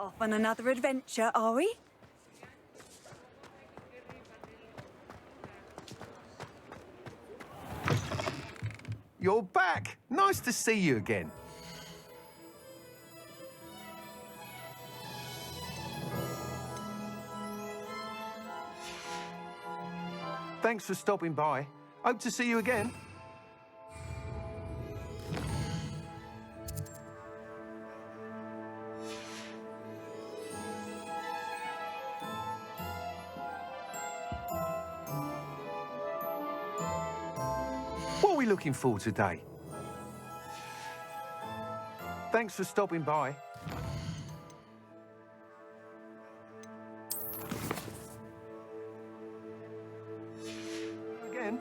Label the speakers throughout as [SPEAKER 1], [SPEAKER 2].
[SPEAKER 1] Off on another adventure, are we?
[SPEAKER 2] You're back! Nice to see you again. Thanks for stopping by. Hope to see you again. What are we looking for today? Thanks for stopping by. Again.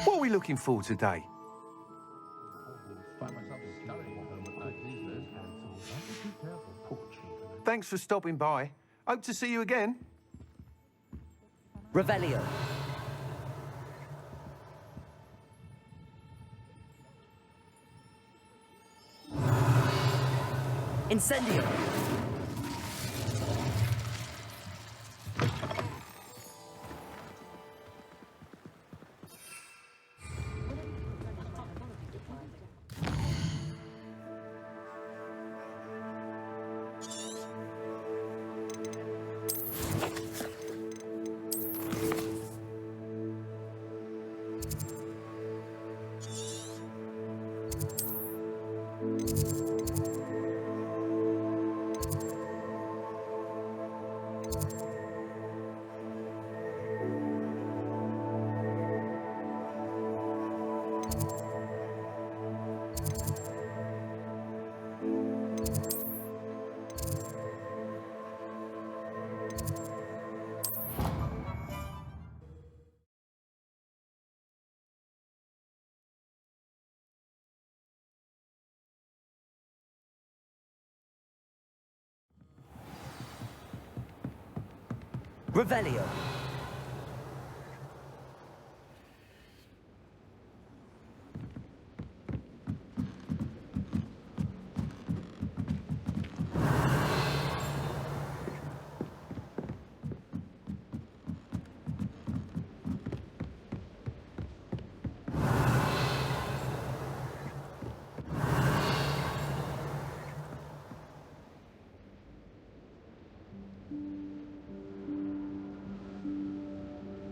[SPEAKER 2] What are we looking for today? Thanks for stopping by. Hope to see you again.
[SPEAKER 3] Revelio. Incendio. Revelio.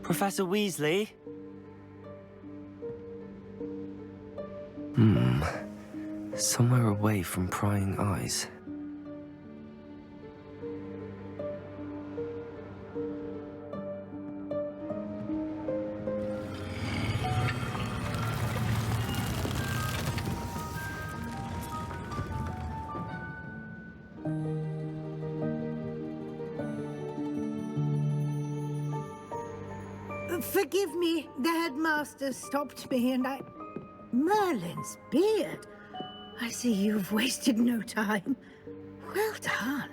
[SPEAKER 3] Professor Weasley?
[SPEAKER 4] Somewhere away from prying eyes.
[SPEAKER 5] Forgive me, the headmaster stopped me and I... Merlin's beard. I see you've wasted no time. Well done.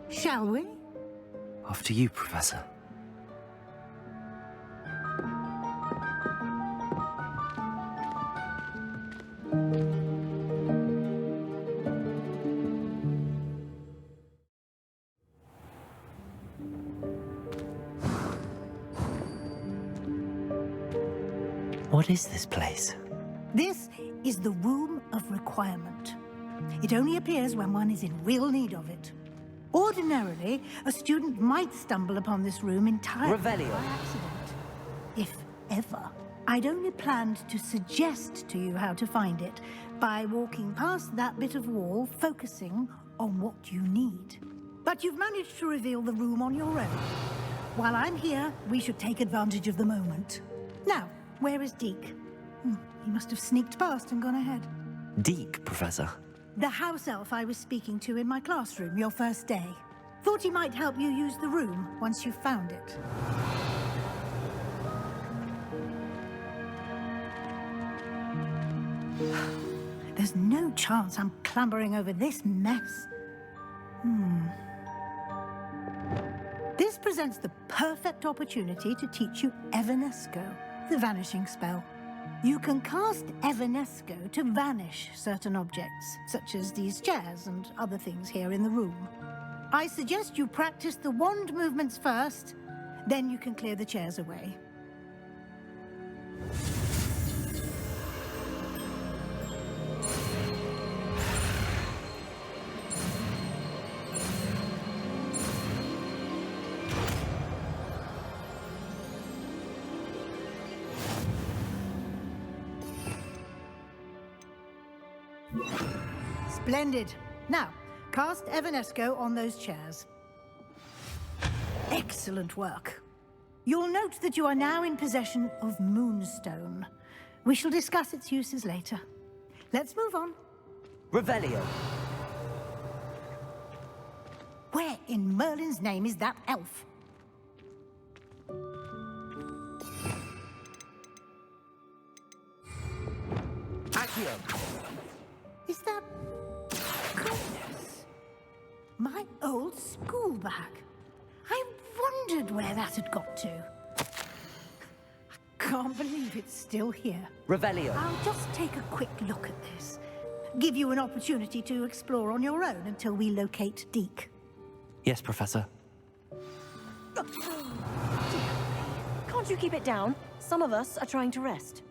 [SPEAKER 5] Shall we?
[SPEAKER 4] After you, Professor. What is this place?
[SPEAKER 5] This is the Room of Requirement. It only appears when one is in real need of it. Ordinarily, a student might stumble upon this room entirely
[SPEAKER 3] Revelio.
[SPEAKER 5] by accident. If ever. I'd only planned to suggest to you how to find it by walking past that bit of wall, focusing on what you need. But you've managed to reveal the room on your own. While I'm here, we should take advantage of the moment. Now, where is Deke? He must have sneaked past and gone ahead.
[SPEAKER 4] Deke, Professor.
[SPEAKER 5] The house elf I was speaking to in my classroom your first day. Thought he might help you use the room once you've found it. There's no chance I'm clambering over this mess. This presents the perfect opportunity to teach you Evanesco, the vanishing spell. You can cast Evanesco to vanish certain objects, such as these chairs and other things here in the room. I suggest you practice the wand movements first, then you can clear the chairs away. Splendid. Now, cast Evanesco on those chairs. Excellent work. You'll note that you are now in possession of Moonstone. We shall discuss its uses later. Let's move on.
[SPEAKER 3] Revelio.
[SPEAKER 5] Where in Merlin's name is that elf?
[SPEAKER 3] Accio.
[SPEAKER 5] Is that... goodness. My old school bag. I wondered where that had got to. I can't believe it's still here.
[SPEAKER 3] Revelio.
[SPEAKER 5] I'll just take a quick look at this. Give you an opportunity to explore on your own until we locate Deke.
[SPEAKER 4] Yes, Professor.
[SPEAKER 1] Can't you keep it down? Some of us are trying to rest.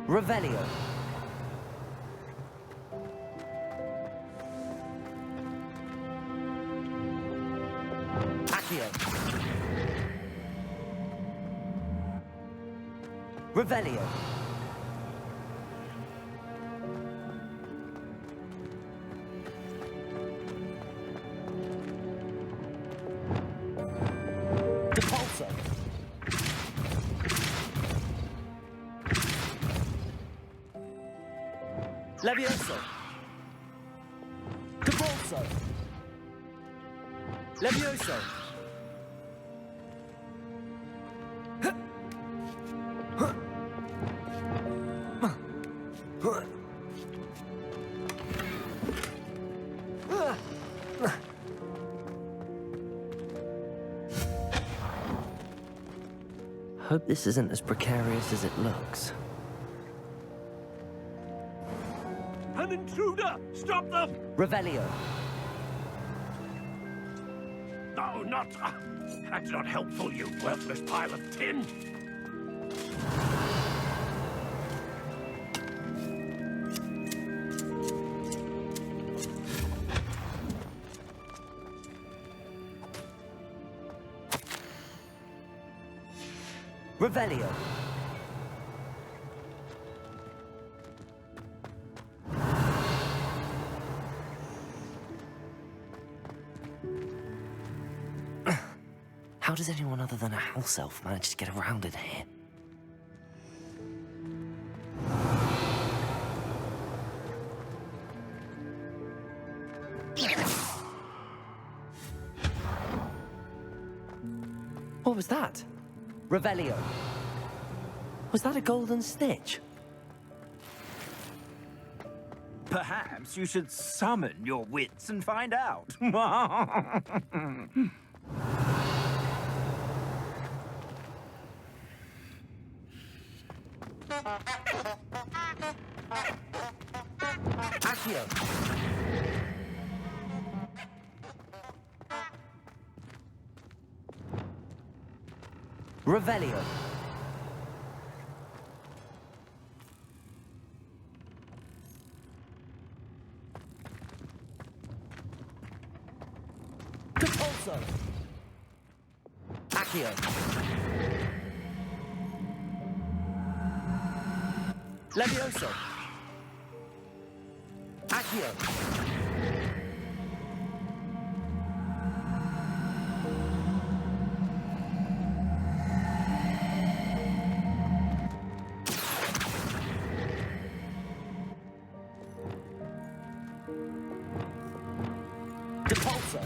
[SPEAKER 3] Revelio. Accio. Revelio. Depulso. Levioso. Depulso. Levioso.
[SPEAKER 4] Hope this isn't as precarious as it looks.
[SPEAKER 6] An intruder! Stop them!
[SPEAKER 3] Revelio.
[SPEAKER 6] No, not... that's not helpful, you worthless pile of tin!
[SPEAKER 3] Revelio.
[SPEAKER 4] How does anyone other than a house elf manage to get around in here? What was that?
[SPEAKER 3] Revelio.
[SPEAKER 4] Was that a golden snitch?
[SPEAKER 6] Perhaps you should summon your wits and find out.
[SPEAKER 3] Accio. Revelio. Depulso. Accio. Levioso. Accio. Depulso.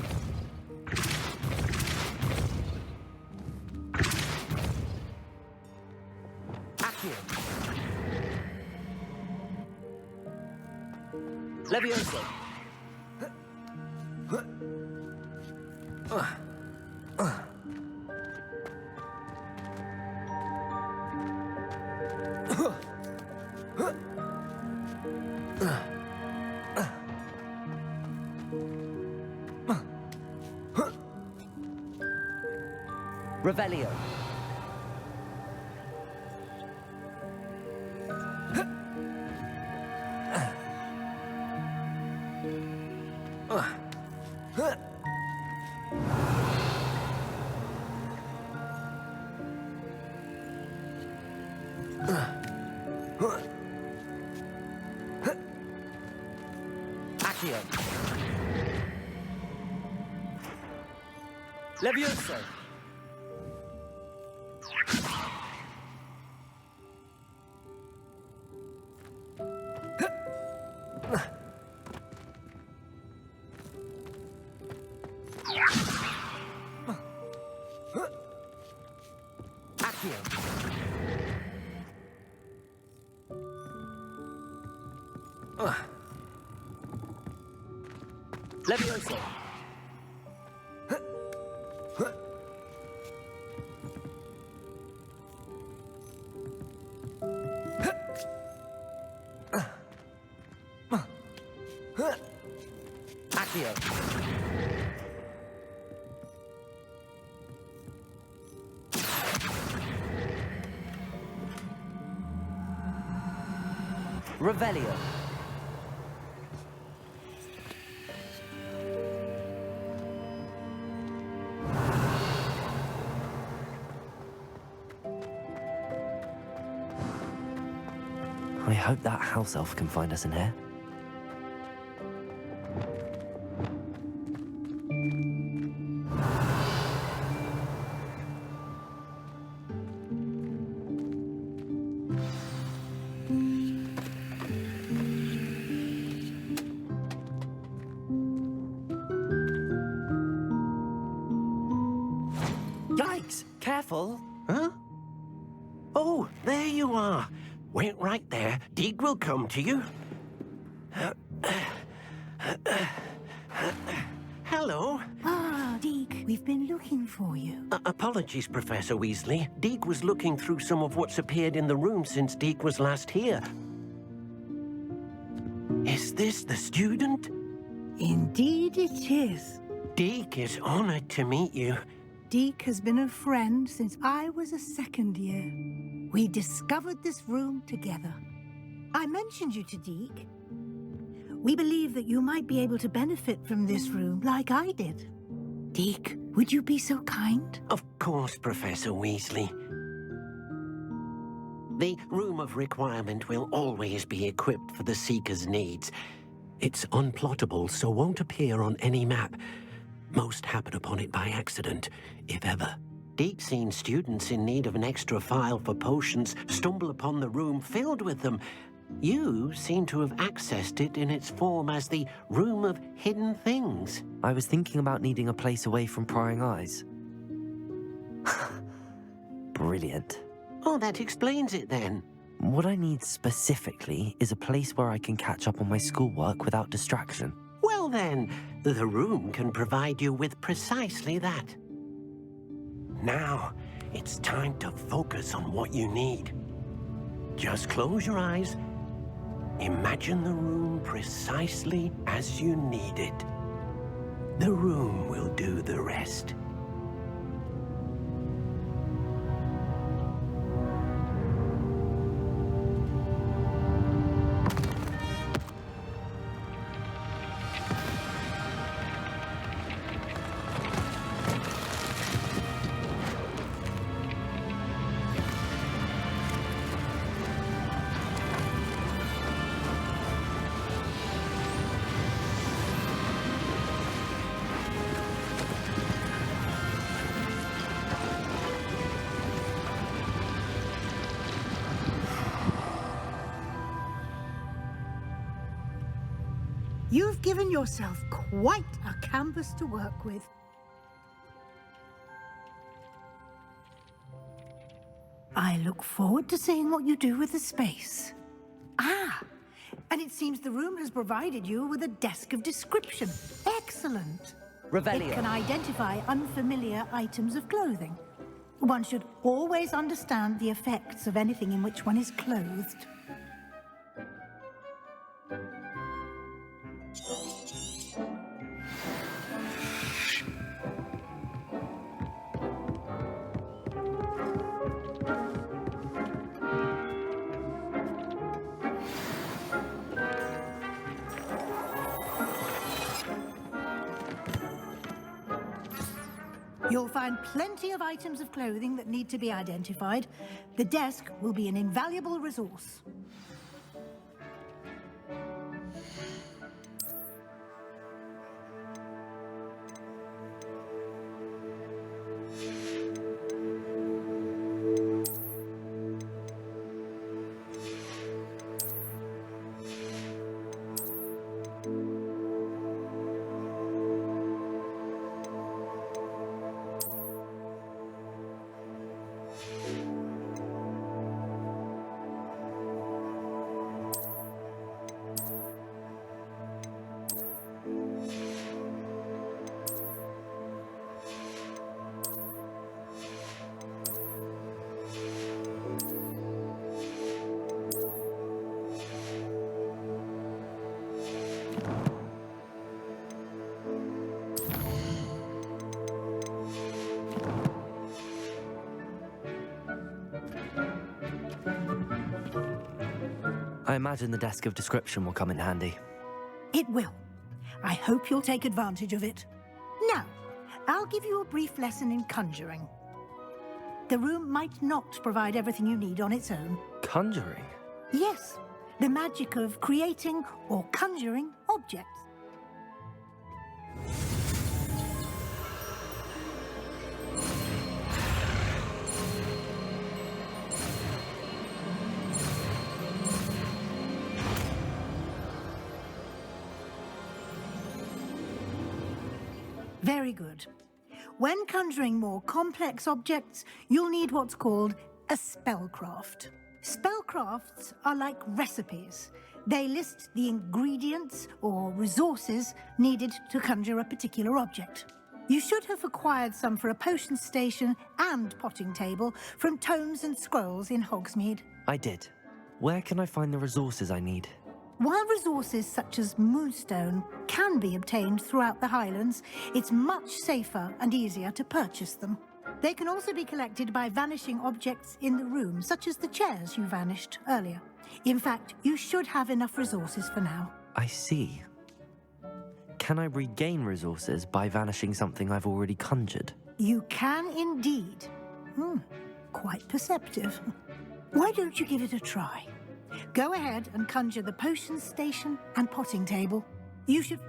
[SPEAKER 3] Accio. Levioso. Revelio. Accio. Levioso. Accio. Levioso. Accio. Revelio.
[SPEAKER 4] I hope that house elf can find us in here.
[SPEAKER 3] Yikes! Careful!
[SPEAKER 6] Huh? Oh, there you are. Wait right there. Deeg will come to you. Hello.
[SPEAKER 5] Ah, Deke, we've been looking for you.
[SPEAKER 6] Apologies, Professor Weasley. Deeg was looking through some of what's appeared in the room since Deeg was last here. Is this the student?
[SPEAKER 5] Indeed it is.
[SPEAKER 6] Deeg is honored to meet you.
[SPEAKER 5] Deke has been a friend since I was a second year. We discovered this room together. I mentioned you to Deke. We believe that you might be able to benefit from this room like I did. Deke, would you be so kind?
[SPEAKER 6] Of course, Professor Weasley. The Room of Requirement will always be equipped for the Seeker's needs. It's unplottable, so won't appear on any map. Most happen upon it by accident, if ever. Deke's seen students in need of an extra file for potions stumble upon the room filled with them. You seem to have accessed it in its form as the Room of Hidden Things.
[SPEAKER 4] I was thinking about needing a place away from prying eyes. Brilliant.
[SPEAKER 6] Oh, that explains it then.
[SPEAKER 4] What I need specifically is a place where I can catch up on my schoolwork without distraction.
[SPEAKER 6] Well then, the room can provide you with precisely that. Now, it's time to focus on what you need. Just close your eyes. Imagine the room precisely as you need it. The room will do the rest.
[SPEAKER 5] You've given yourself quite a canvas to work with. I look forward to seeing what you do with the space. Ah, and it seems the room has provided you with a desk of description. Excellent.
[SPEAKER 3] Revelio.
[SPEAKER 5] It can identify unfamiliar items of clothing. One should always understand the effects of anything in which one is clothed. You'll find plenty of items of clothing that need to be identified. The desk will be an invaluable resource.
[SPEAKER 4] I imagine the desk of description will come in handy.
[SPEAKER 5] It will. I hope you'll take advantage of it. Now, I'll give you a brief lesson in conjuring. The room might not provide everything you need on its own.
[SPEAKER 4] Conjuring?
[SPEAKER 5] Yes, the magic of creating or conjuring objects. Very good. When conjuring more complex objects, you'll need what's called a spellcraft. Spellcrafts are like recipes. They list the ingredients or resources needed to conjure a particular object. You should have acquired some for a potion station and potting table from tomes and scrolls in Hogsmeade.
[SPEAKER 4] I did. Where can I find the resources I need?
[SPEAKER 5] While resources such as moonstone can be obtained throughout the Highlands, it's much safer and easier to purchase them. They can also be collected by vanishing objects in the room, such as the chairs you vanished earlier. In fact, you should have enough resources for now.
[SPEAKER 4] I see. Can I regain resources by vanishing something I've already conjured?
[SPEAKER 5] You can indeed. Quite perceptive. Why don't you give it a try? Go ahead and conjure the potion station and potting table. You should...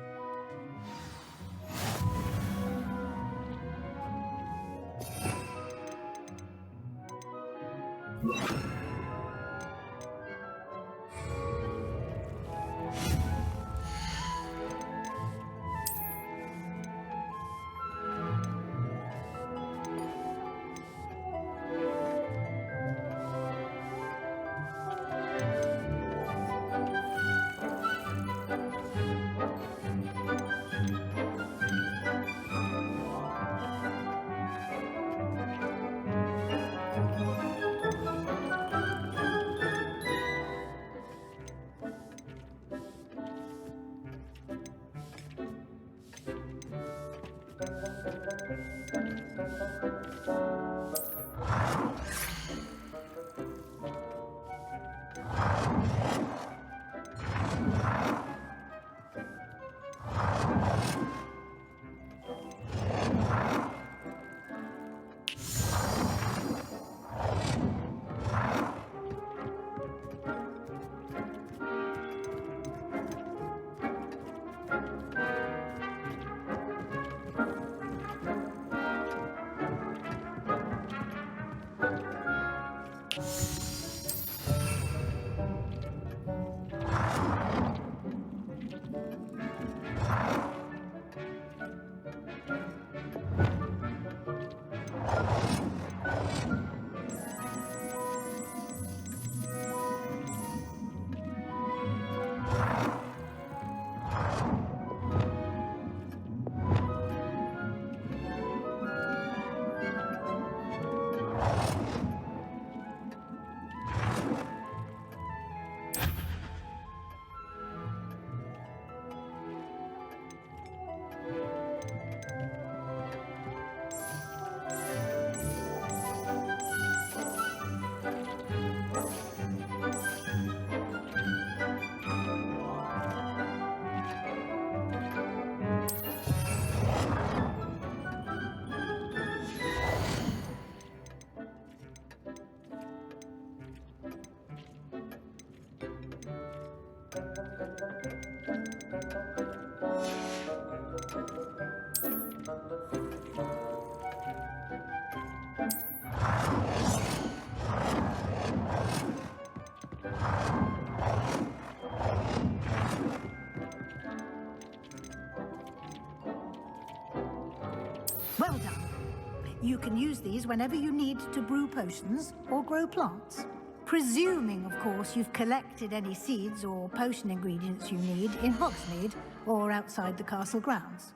[SPEAKER 5] Well done. You can use these whenever you need to brew potions or grow plants. Presuming, of course, you've collected any seeds or potion ingredients you need in Hogsmeade or outside the castle grounds.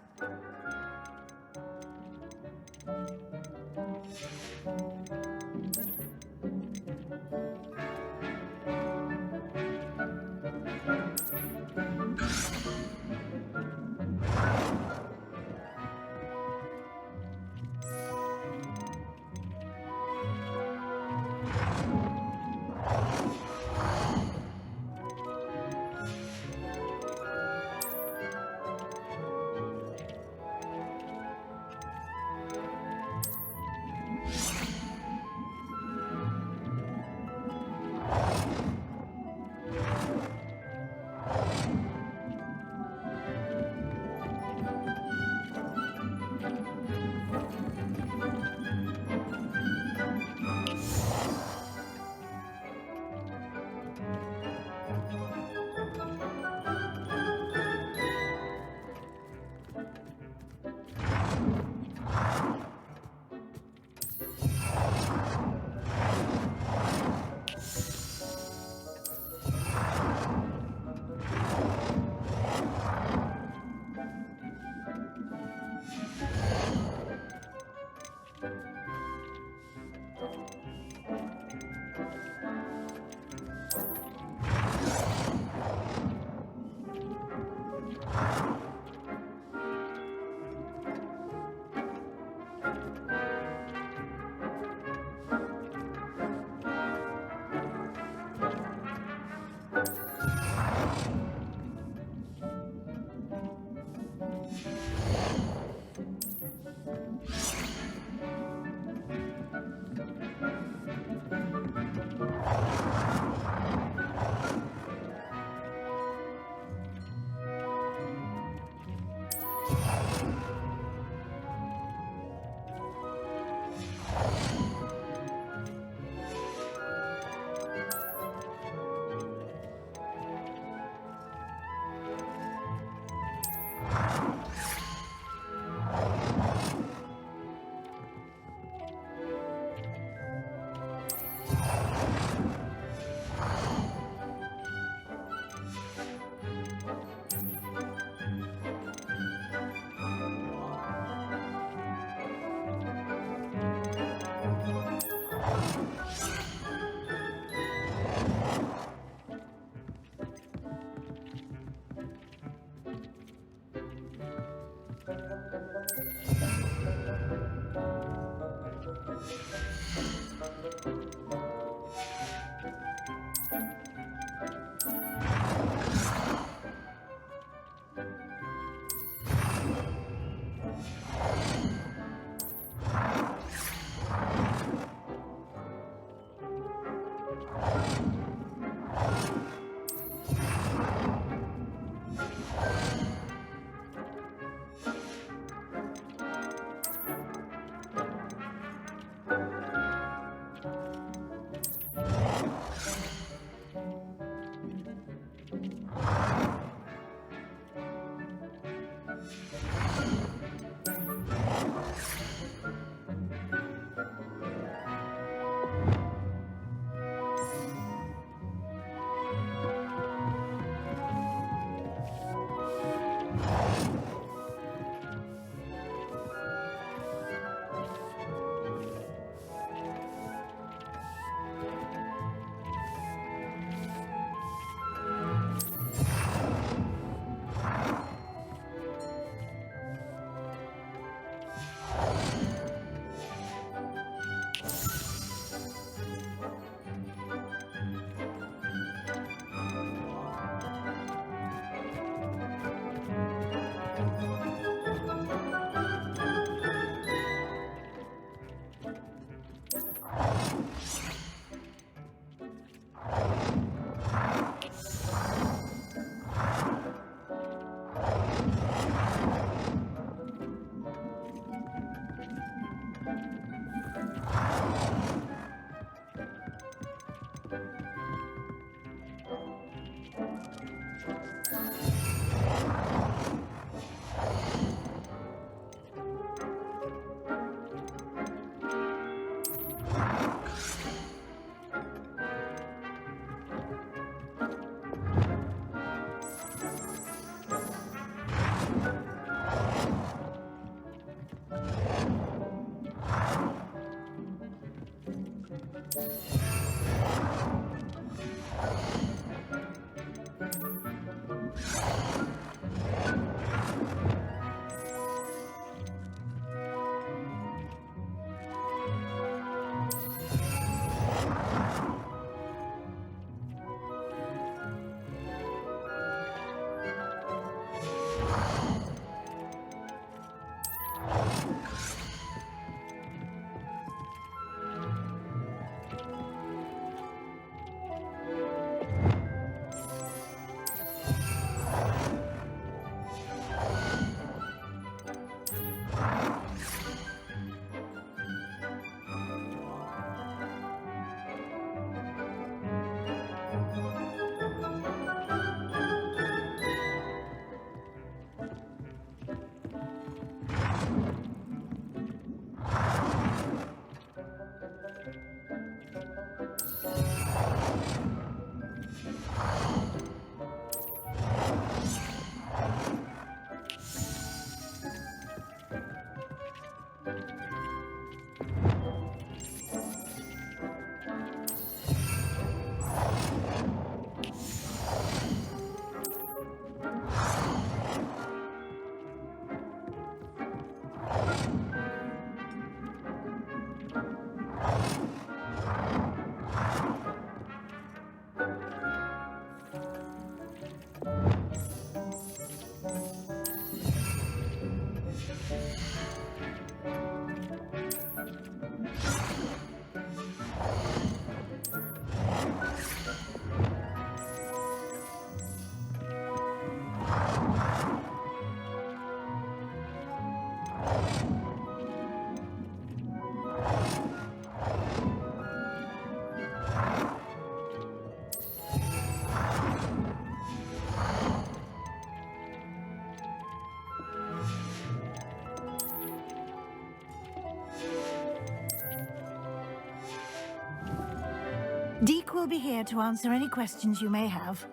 [SPEAKER 5] Deke will be here to answer any questions you may have.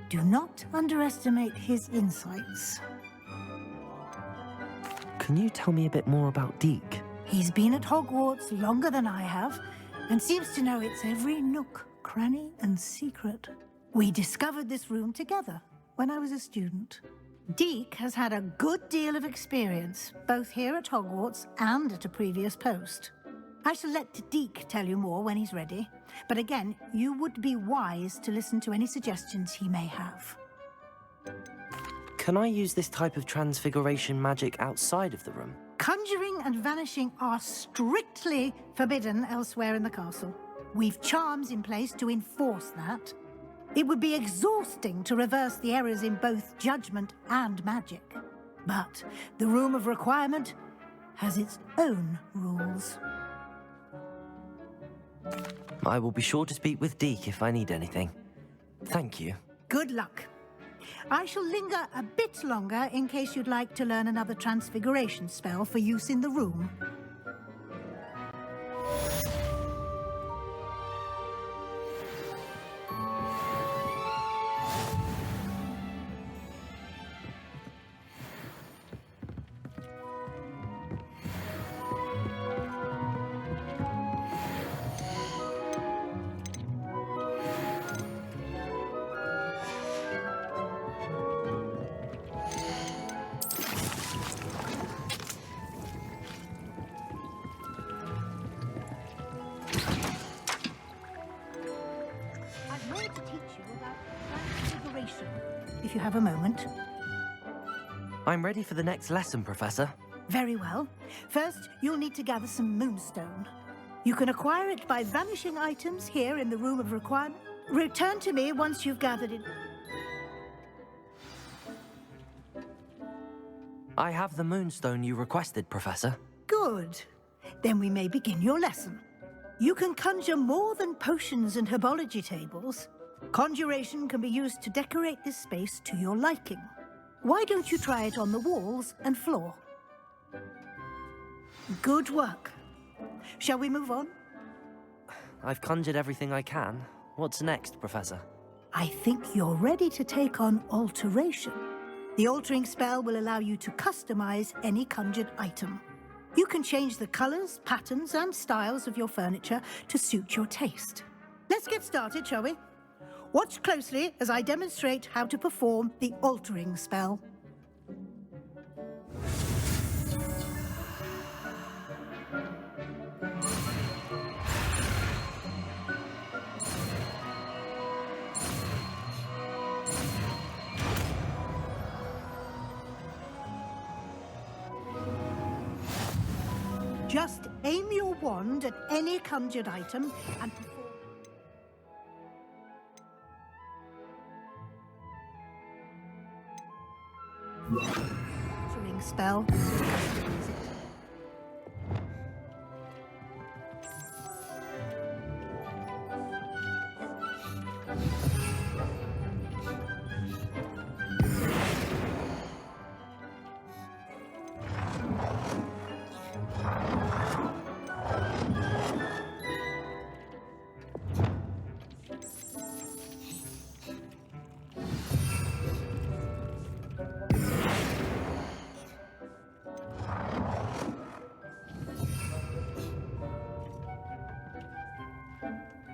[SPEAKER 5] Do not underestimate his insights.
[SPEAKER 4] Can you tell me a bit more about Deke?
[SPEAKER 5] He's been at Hogwarts longer than I have, and seems to know its every nook, cranny, and secret. We discovered this room together when I was a student. Deke has had a good deal of experience, both here at Hogwarts and at a previous post. I shall let Deke tell you more when he's ready, but again, you would be wise to listen to any suggestions he may have.
[SPEAKER 4] Can I use this type of transfiguration magic outside of the room?
[SPEAKER 5] Conjuring and vanishing are strictly forbidden elsewhere in the castle. We've charms in place to enforce that. It would be exhausting to reverse the errors in both judgment and magic. But the Room of Requirement has its own rules.
[SPEAKER 4] I will be sure to speak with Deke if I need anything. Thank you.
[SPEAKER 5] Good luck. I shall linger a bit longer in case you'd like to learn another transfiguration spell for use in the room. I've more to teach you about transfiguration, if you have a moment.
[SPEAKER 4] I'm ready for the next lesson, Professor.
[SPEAKER 5] Very well. First, you'll need to gather some moonstone. You can acquire it by vanishing items here in the Room of Requirement. Return to me once you've gathered it.
[SPEAKER 4] I have the moonstone you requested, Professor.
[SPEAKER 5] Good. Then we may begin your lesson. You can conjure more than potions and herbology tables. Conjuration can be used to decorate this space to your liking. Why don't you try it on the walls and floor? Good work. Shall we move on?
[SPEAKER 4] I've conjured everything I can. What's next, Professor?
[SPEAKER 5] I think you're ready to take on alteration. The altering spell will allow you to customize any conjured item. You can change the colors, patterns, and styles of your furniture to suit your taste. Let's get started, shall we? Watch closely as I demonstrate how to perform the altering spell. Just aim your wand at any conjured item and perform... altering spell.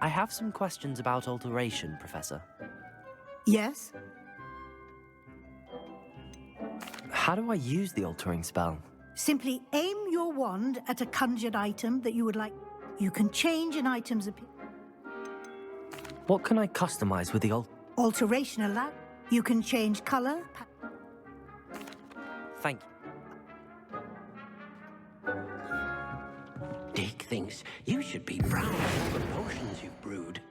[SPEAKER 4] I have some questions about alteration, Professor.
[SPEAKER 5] Yes?
[SPEAKER 4] How do I use the altering spell?
[SPEAKER 5] Simply aim your wand at a conjured item that you would like. You can change an item's appearance.
[SPEAKER 4] What can I customize with the
[SPEAKER 5] Alteration allowed. You can change color.
[SPEAKER 4] Thank you.
[SPEAKER 6] Deke thinks you should be proud of all the potions you've brewed.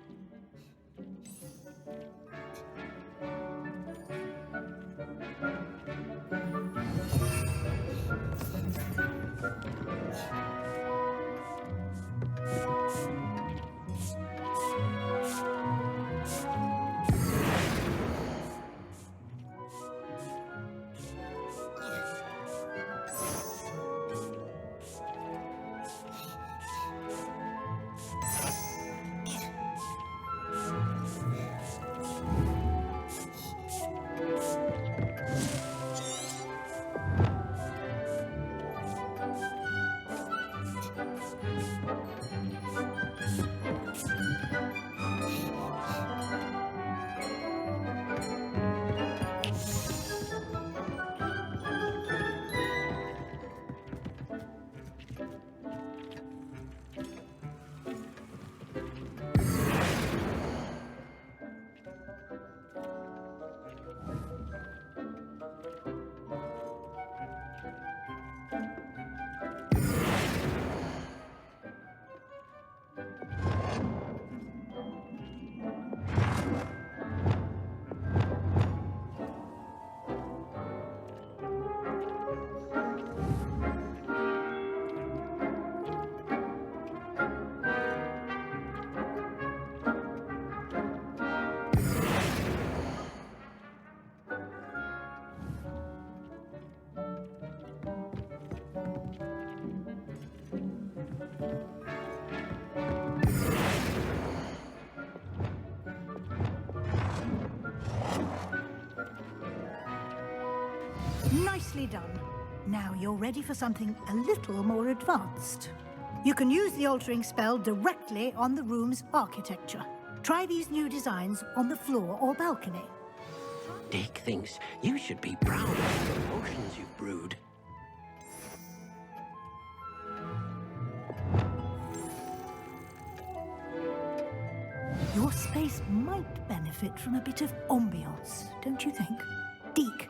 [SPEAKER 5] Nicely done. Now you're ready for something a little more advanced. You can use the altering spell directly on the room's architecture. Try these new designs on the floor or balcony.
[SPEAKER 6] Dick thinks you should be proud of the potions you've brewed.
[SPEAKER 5] Your space might benefit from a bit of ambiance, don't you think? Deke,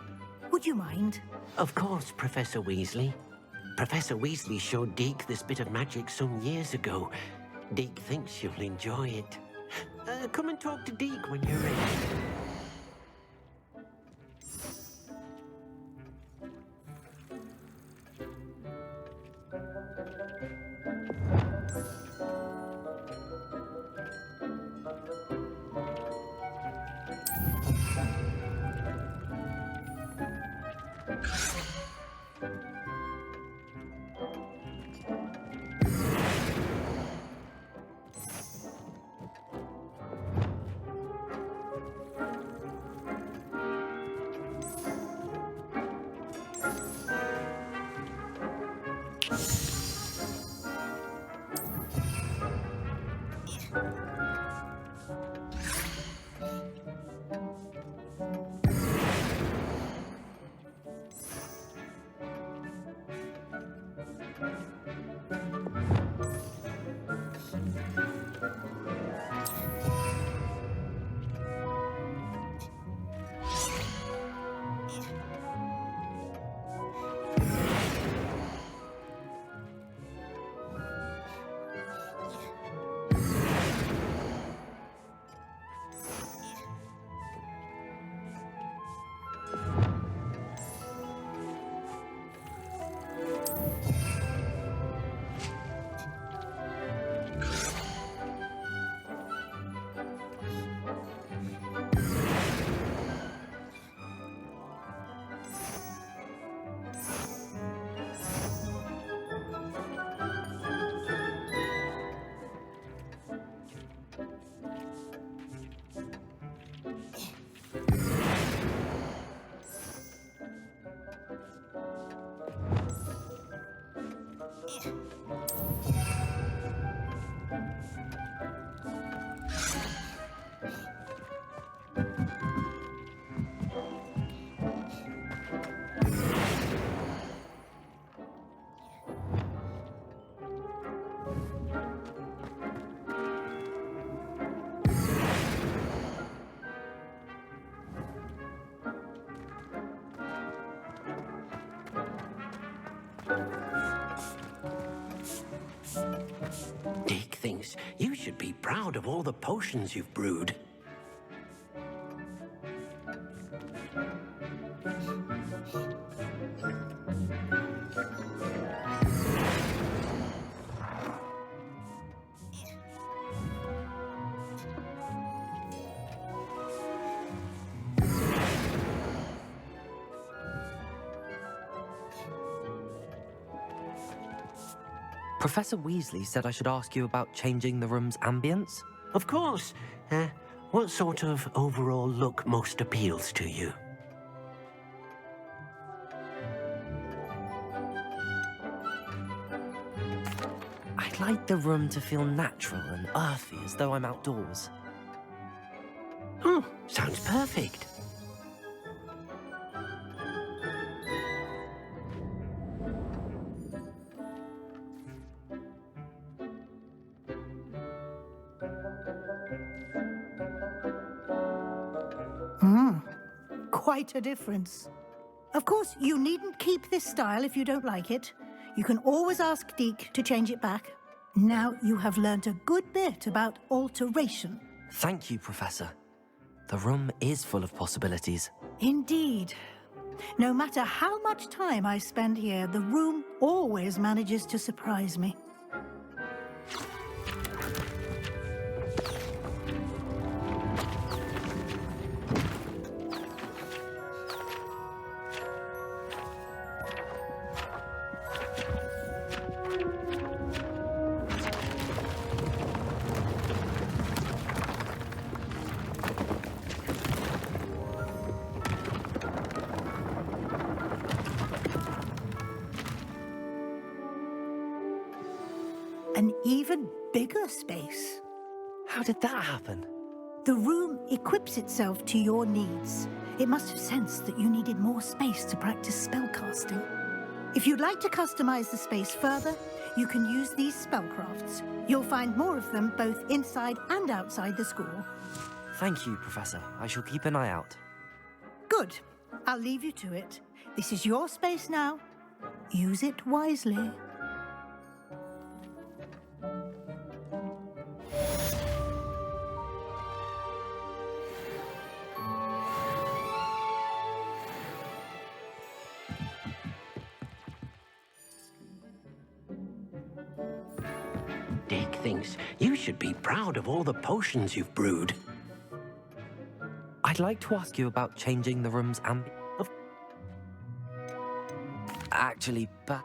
[SPEAKER 5] would you mind?
[SPEAKER 6] Of course, Professor Weasley. Professor Weasley showed Deke this bit of magic some years ago. Deke thinks you'll enjoy it. Come and talk to Deke when you're ready. Deke thinks you should be proud of all the potions you've brewed.
[SPEAKER 4] Professor Weasley said I should ask you about changing the room's ambience.
[SPEAKER 6] Of course. What sort of overall look most appeals to you?
[SPEAKER 4] I'd like the room to feel natural and earthy, as though I'm outdoors.
[SPEAKER 6] Oh, sounds perfect.
[SPEAKER 5] Quite a difference. Of course, you needn't keep this style if you don't like it. You can always ask Deke to change it back. Now you have learnt a good bit about alteration.
[SPEAKER 4] Thank you, Professor. The room is full of possibilities.
[SPEAKER 5] Indeed. No matter how much time I spend here, the room always manages to surprise me. an even bigger space.
[SPEAKER 4] How did that happen?
[SPEAKER 5] The room equips itself to your needs. It must have sensed that you needed more space to practice spellcasting. If you'd like to customize the space further, you can use these spellcrafts. You'll find more of them both inside and outside the school.
[SPEAKER 4] Thank you, Professor. I shall keep an eye out.
[SPEAKER 5] Good. I'll leave you to it. This is your space now. Use it wisely.
[SPEAKER 6] Dick thinks you should be proud of all the potions you've brewed.
[SPEAKER 4] I'd like to ask you about changing the room's Actually, but...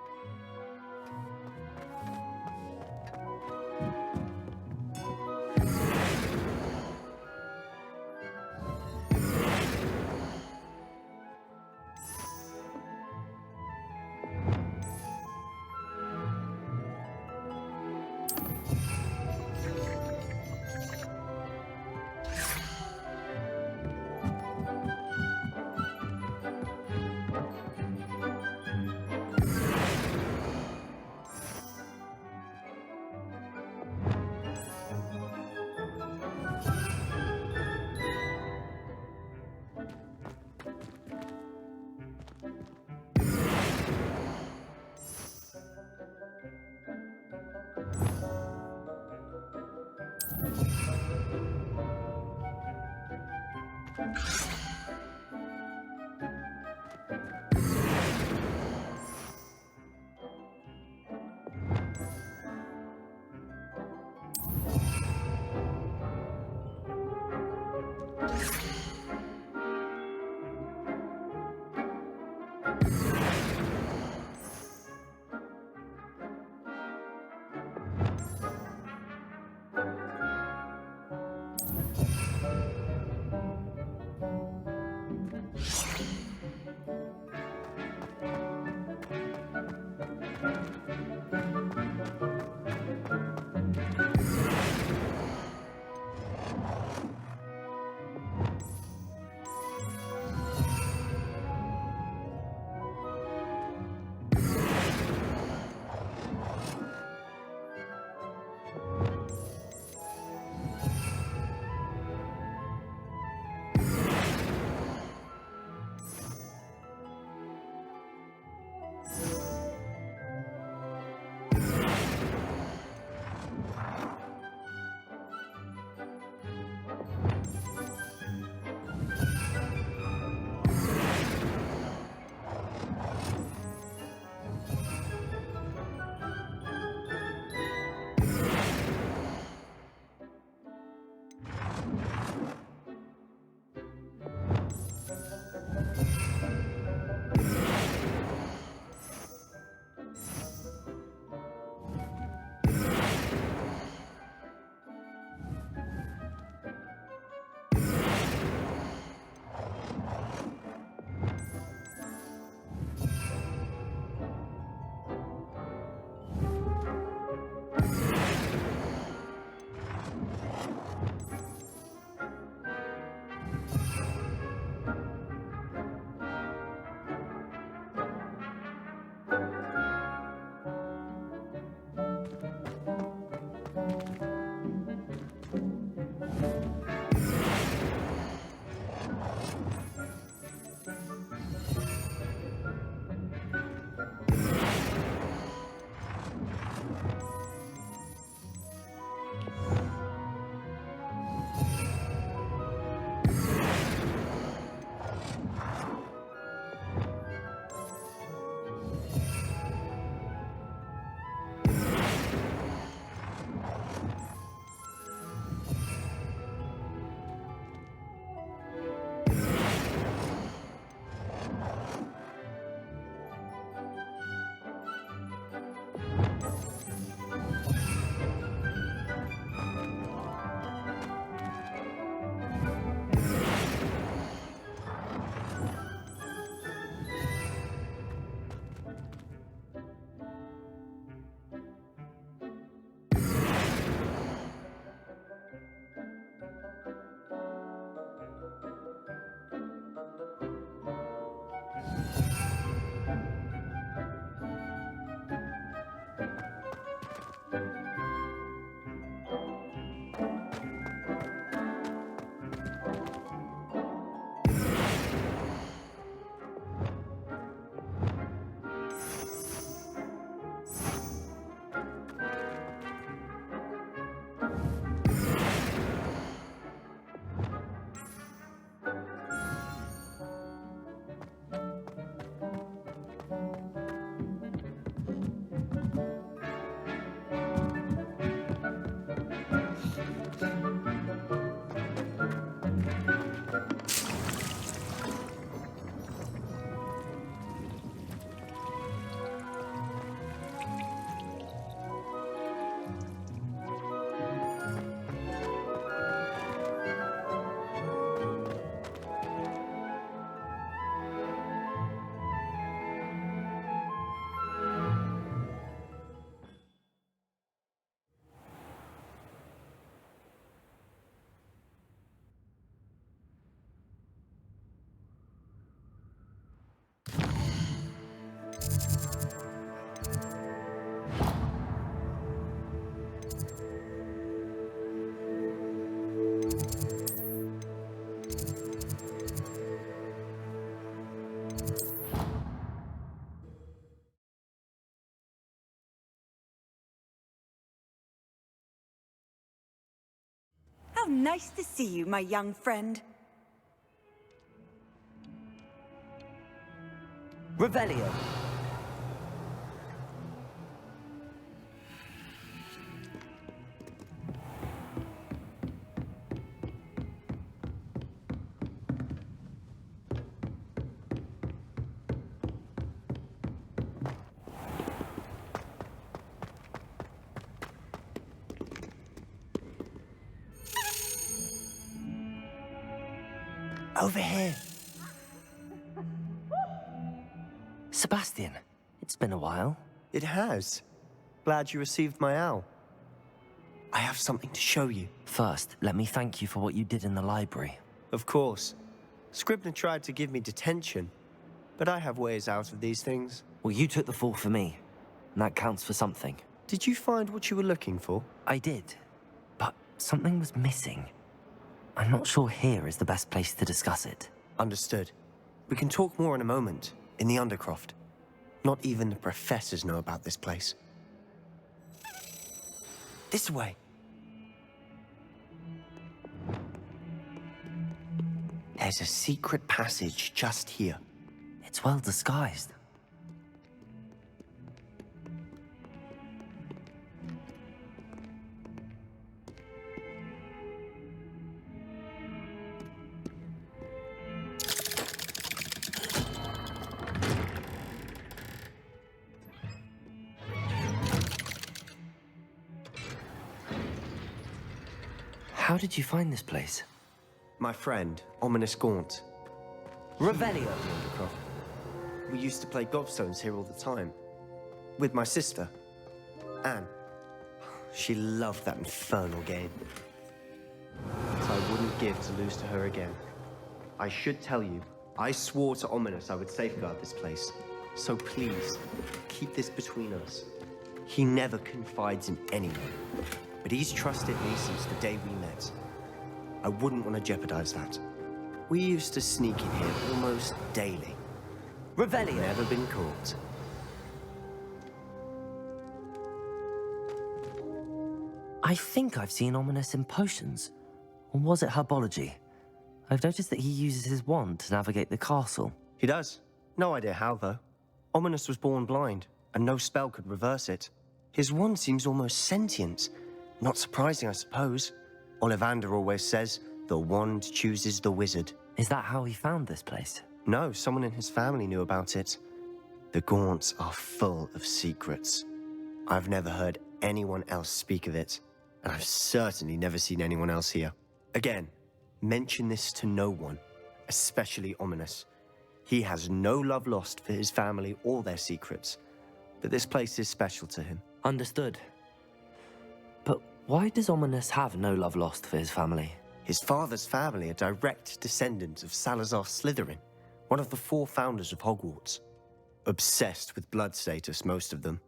[SPEAKER 7] Nice to see you, my young friend.
[SPEAKER 3] Revelio.
[SPEAKER 8] Over here.
[SPEAKER 4] Sebastian, it's been a while.
[SPEAKER 8] It has. Glad you received my owl. I have something to show you.
[SPEAKER 4] First, let me thank you for what you did in the library.
[SPEAKER 8] Of course. Scribner tried to give me detention, but I have ways out of these things.
[SPEAKER 4] Well, you took the fall for me, and that counts for something.
[SPEAKER 8] Did you find what you were looking for?
[SPEAKER 4] I did, but something was missing. I'm not sure here is the best place to discuss it.
[SPEAKER 8] Understood. We can talk more in a moment, in the Undercroft. Not even the professors know about this place. This way. There's a secret passage just here.
[SPEAKER 4] It's well disguised. How did you find this place?
[SPEAKER 8] My friend, Ominous Gaunt.
[SPEAKER 3] Revelio.
[SPEAKER 8] Undercroft. We used to play gobstones here all the time. With my sister, Anne. She loved that infernal game. I wouldn't give to lose to her again. I should tell you, I swore to Ominous I would safeguard this place. So please, keep this between us. He never confides in anyone, but he's trusted me since the day we met. I wouldn't want to jeopardize that. We used to sneak in here almost daily.
[SPEAKER 3] Revelio.
[SPEAKER 8] Never been caught.
[SPEAKER 4] I think I've seen Ominous in potions. Or was it herbology? I've noticed that he uses his wand to navigate the castle.
[SPEAKER 8] He does. No idea how, though. Ominous was born blind, and no spell could reverse it. His wand seems almost sentient. Not surprising, I suppose. Ollivander always says, the wand chooses the wizard.
[SPEAKER 4] Is that how he found this place?
[SPEAKER 8] No, someone in his family knew about it. The Gaunts are full of secrets. I've never heard anyone else speak of it, and I've certainly never seen anyone else here. Again, mention this to no one, especially Ominous. He has no love lost for his family or their secrets, but this place is special to him.
[SPEAKER 4] Understood. But why does Ominous have no love lost for his family?
[SPEAKER 8] His father's family are direct descendants of Salazar Slytherin, one of the 4 founders of Hogwarts. Obsessed with blood status, most of them.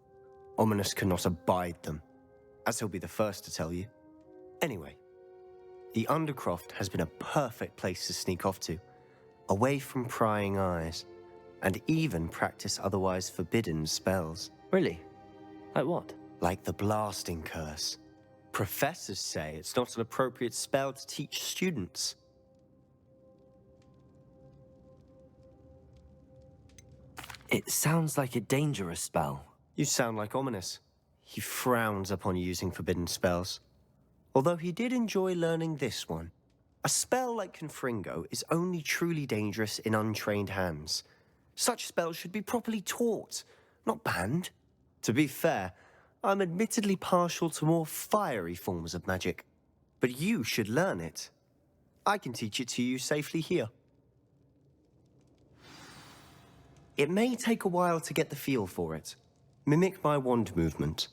[SPEAKER 8] Ominous cannot abide them, as he'll be the first to tell you. Anyway, the Undercroft has been a perfect place to sneak off to, away from prying eyes, and even practice otherwise forbidden spells.
[SPEAKER 4] Really? Like what?
[SPEAKER 8] Like the blasting curse. Professors say it's not an appropriate spell to teach students.
[SPEAKER 4] It sounds like a dangerous spell.
[SPEAKER 8] You sound like Ominous. He frowns upon using forbidden spells. Although he did enjoy learning this one. A spell like Confringo is only truly dangerous in untrained hands. Such spells should be properly taught, not banned. To be fair, I'm admittedly partial to more fiery forms of magic. But you should learn it. I can teach it to you safely here. It may take a while to get the feel for it. Mimic my wand movement.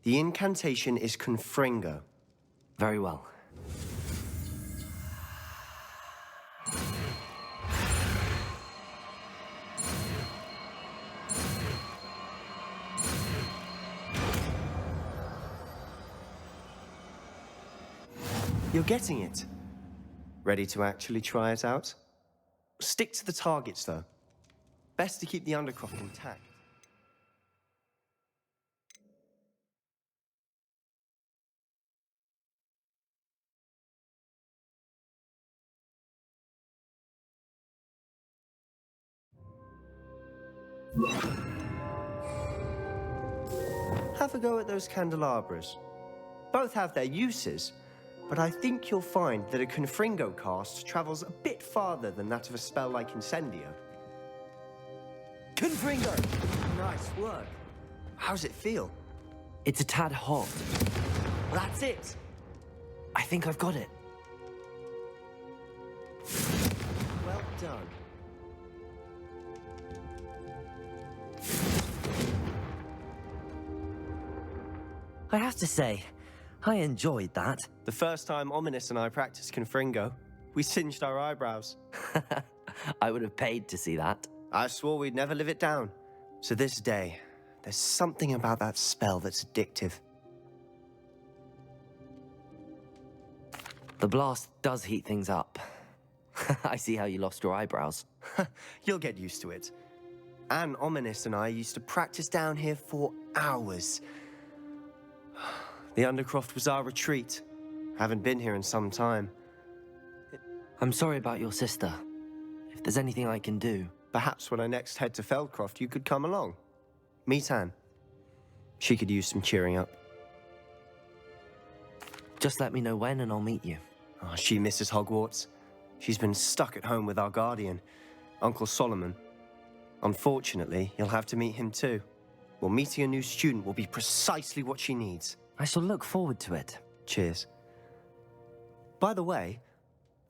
[SPEAKER 8] The incantation is Confringo.
[SPEAKER 4] Very well.
[SPEAKER 8] You're getting it. Ready to actually try it out? Stick to the targets, though. Best to keep the Undercroft intact. Have a go at those candelabras. Both have their uses, but I think you'll find that a Confringo cast travels a bit farther than that of a spell like Incendio.
[SPEAKER 3] Confringo!
[SPEAKER 8] Nice work. How's it feel?
[SPEAKER 4] It's a tad hot.
[SPEAKER 3] That's it!
[SPEAKER 4] I think I've got it.
[SPEAKER 8] Well done.
[SPEAKER 4] I have to say, I enjoyed that.
[SPEAKER 8] The first time Ominous and I practiced Confringo, we singed our eyebrows.
[SPEAKER 4] I would have paid to see that.
[SPEAKER 8] I swore we'd never live it down. So this day, there's something about that spell that's addictive.
[SPEAKER 4] The blast does heat things up. I see how you lost your eyebrows.
[SPEAKER 8] You'll get used to it. Anne, Ominous and I used to practice down here for hours. The Undercroft was our retreat. Haven't been here in some time.
[SPEAKER 4] I'm sorry about your sister. If there's anything I can do...
[SPEAKER 8] Perhaps when I next head to Feldcroft, you could come along. Meet Anne. She could use some cheering up.
[SPEAKER 4] Just let me know when and I'll meet you.
[SPEAKER 8] Oh, she misses Hogwarts. She's been stuck at home with our guardian, Uncle Solomon. Unfortunately, you'll have to meet him too. Well, meeting a new student will be precisely what she needs.
[SPEAKER 4] I shall look forward to it.
[SPEAKER 8] Cheers. By the way,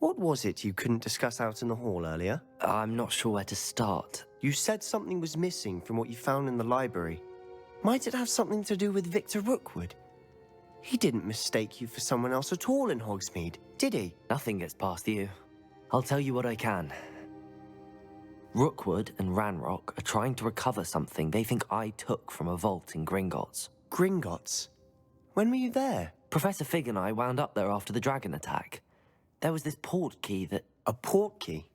[SPEAKER 8] what was it you couldn't discuss out in the hall earlier?
[SPEAKER 4] I'm not sure where to start.
[SPEAKER 8] You said something was missing from what you found in the library. Might it have something to do with Victor Rookwood? He didn't mistake you for someone else at all in Hogsmeade, did he?
[SPEAKER 4] Nothing gets past you. I'll tell you what I can. Rookwood and Ranrock are trying to recover something they think I took from a vault in Gringotts.
[SPEAKER 8] Gringotts? When were you there?
[SPEAKER 4] Professor Fig and I wound up there after the dragon attack. There was this port key that...
[SPEAKER 8] A port key?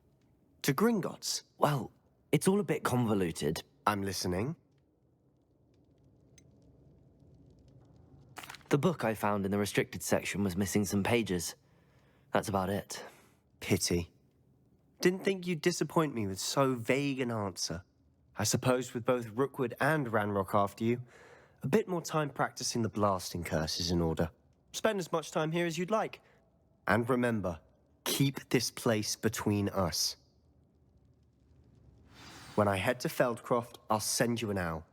[SPEAKER 8] To Gringotts?
[SPEAKER 4] Well, it's all a bit convoluted.
[SPEAKER 8] I'm listening.
[SPEAKER 4] The book I found in the restricted section was missing some pages. That's about it.
[SPEAKER 8] Pity. Didn't think you'd disappoint me with so vague an answer. I suppose with both Rookwood and Ranrock after you, a bit more time practicing the blasting curse is in order. Spend as much time here as you'd like. And remember, keep this place between us. When I head to Feldcroft, I'll send you an owl.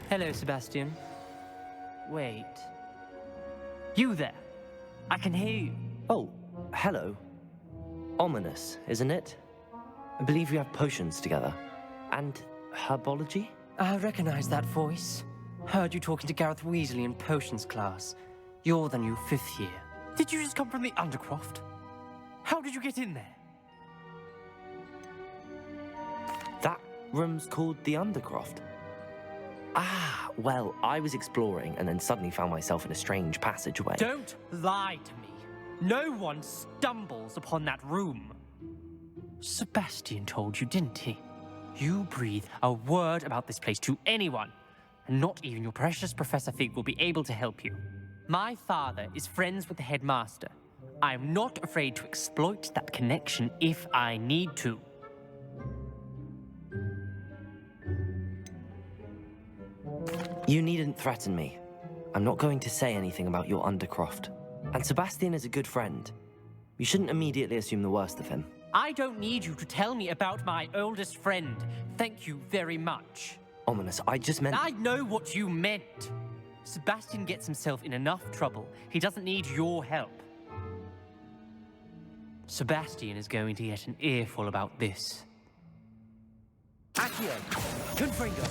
[SPEAKER 9] Hello, Sebastian. Wait. You there? I can hear you.
[SPEAKER 4] Oh, hello. Ominous, isn't it? I believe we have potions together. And herbology?
[SPEAKER 9] I recognize that voice. Heard you talking to Gareth Weasley in potions class. You're the new 5th year. Did you just come from the Undercroft? How did you get in there?
[SPEAKER 4] That room's called the Undercroft. Ah, well, I was exploring and then suddenly found myself in a strange passageway.
[SPEAKER 9] Don't lie to me. No one stumbles upon that room. Sebastian told you, didn't he? You breathe a word about this place to anyone, and not even your precious Professor Fig will be able to help you. My father is friends with the headmaster. I am not afraid to exploit that connection if I need to.
[SPEAKER 4] You needn't threaten me. I'm not going to say anything about your Undercroft. And Sebastian is a good friend. You shouldn't immediately assume the worst of him.
[SPEAKER 9] I don't need you to tell me about my oldest friend. Thank you very much.
[SPEAKER 4] Ominous, I just meant...
[SPEAKER 9] I know what you meant. Sebastian gets himself in enough trouble. He doesn't need your help. Sebastian is going to get an earful about this.
[SPEAKER 3] Accio! Confringo!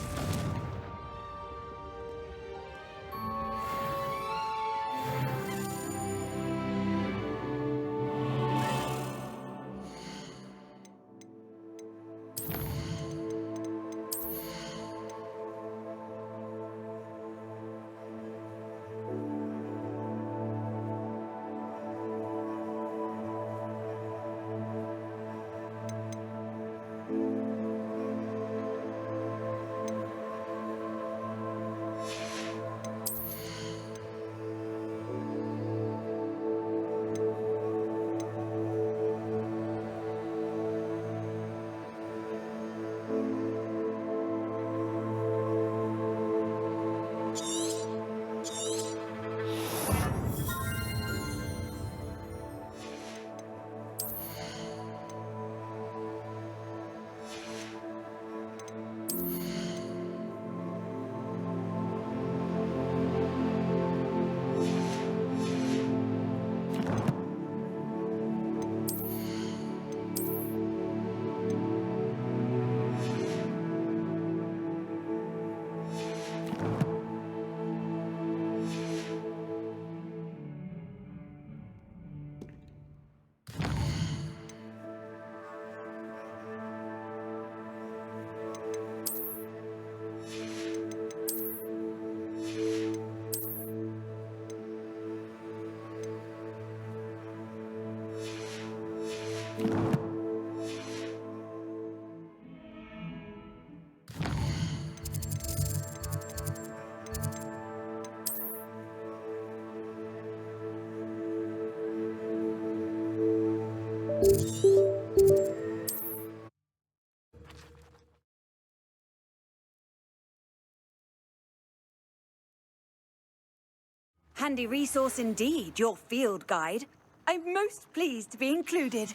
[SPEAKER 7] Handy resource indeed, your field guide. I'm most pleased to be included.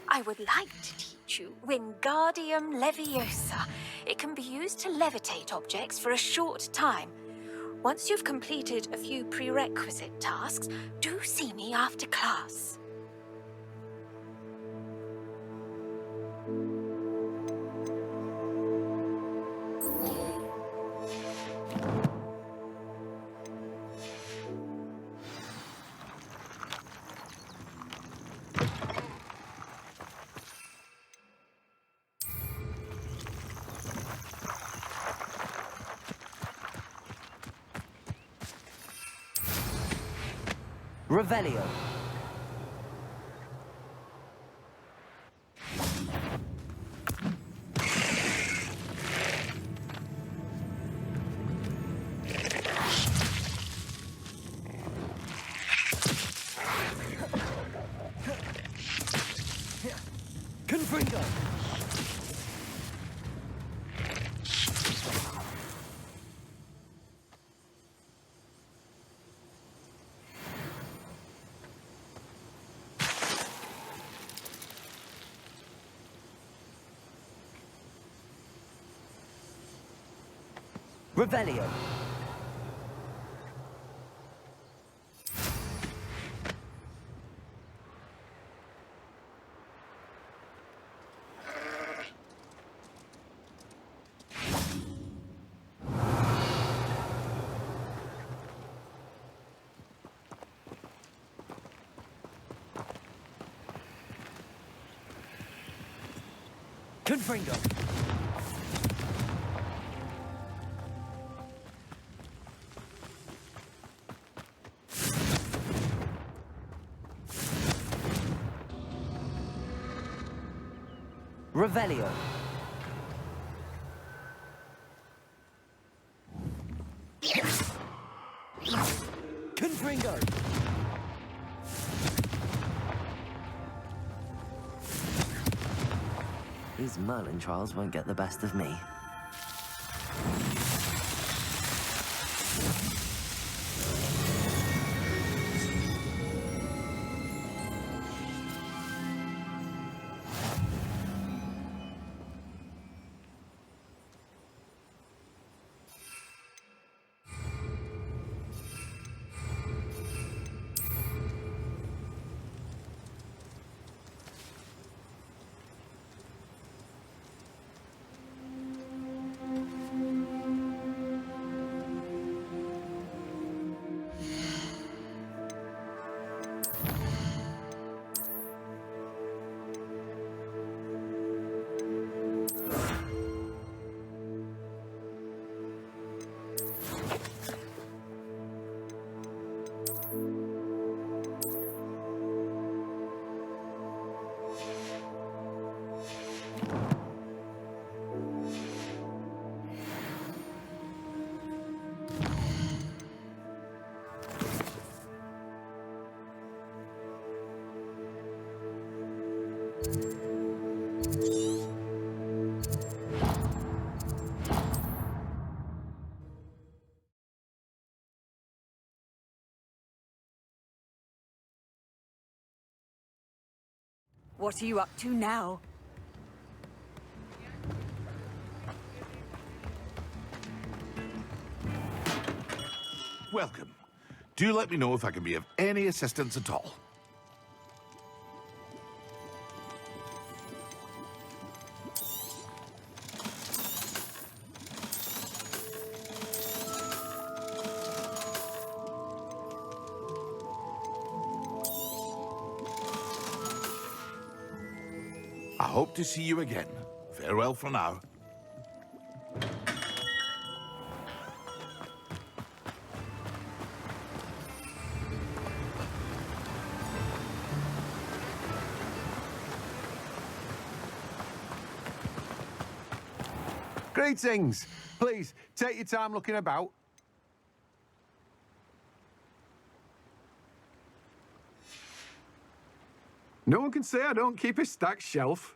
[SPEAKER 10] I would like to teach you Wingardium Leviosa. It can be used to levitate objects for a short time. Once you've completed a few prerequisite tasks, do see me after class.
[SPEAKER 4] Revelio.
[SPEAKER 3] Confringo!
[SPEAKER 4] Revelio.
[SPEAKER 3] Confringo!
[SPEAKER 4] Revelio.
[SPEAKER 3] Confringo!
[SPEAKER 4] These Merlin trials won't get the best of me.
[SPEAKER 7] What are you up to now?
[SPEAKER 11] Welcome. Do let me know if I can be of any assistance at all. I hope to see you again. Farewell for now.
[SPEAKER 2] Greetings. Please, take your time looking about. No one can say I don't keep a stacked shelf.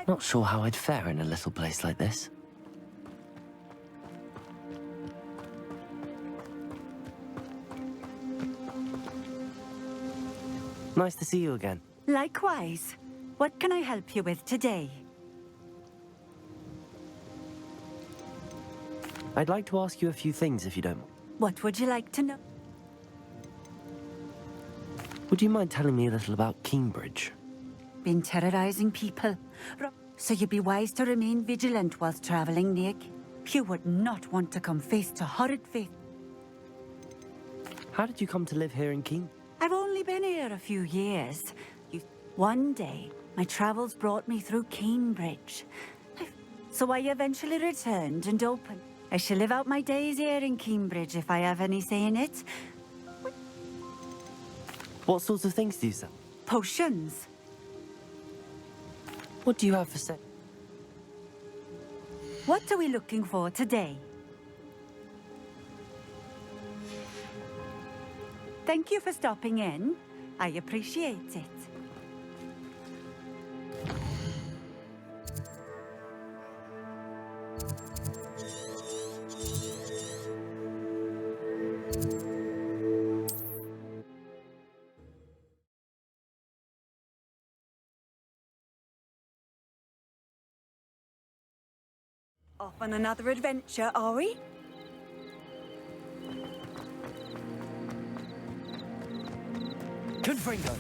[SPEAKER 4] Not sure how I'd fare in a little place like this. Nice to see you again.
[SPEAKER 7] Likewise. What can I help you with today?
[SPEAKER 4] I'd like to ask you a few things if you don't.
[SPEAKER 7] What would you like to know?
[SPEAKER 4] Would you mind telling me a little about Cambridge?
[SPEAKER 7] Been terrorizing people. So you'd be wise to remain vigilant whilst traveling, Nick. You would not want to come face to horrid fate.
[SPEAKER 4] How did you come to live here in Keene?
[SPEAKER 7] I've only been here a few years. One day, my travels brought me through Cambridge. So I eventually returned and opened. I shall live out my days here in Cambridge if I have any say in it.
[SPEAKER 4] What sorts of things do you sell?
[SPEAKER 7] Potions.
[SPEAKER 4] What do you have for sale?
[SPEAKER 7] What are we looking for today? Thank you for stopping in. I appreciate it. Off on another adventure, are we?
[SPEAKER 3] Confringo.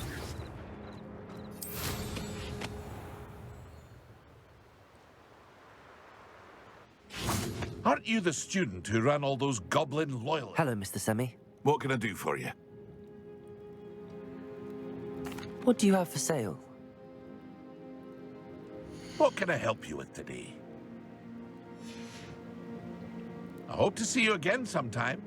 [SPEAKER 11] Aren't you the student who ran all those goblin loyalists?
[SPEAKER 4] Hello, Mr. Semi.
[SPEAKER 11] What can I do for you?
[SPEAKER 4] What do you have for sale?
[SPEAKER 11] What can I help you with today? I hope to see you again sometime.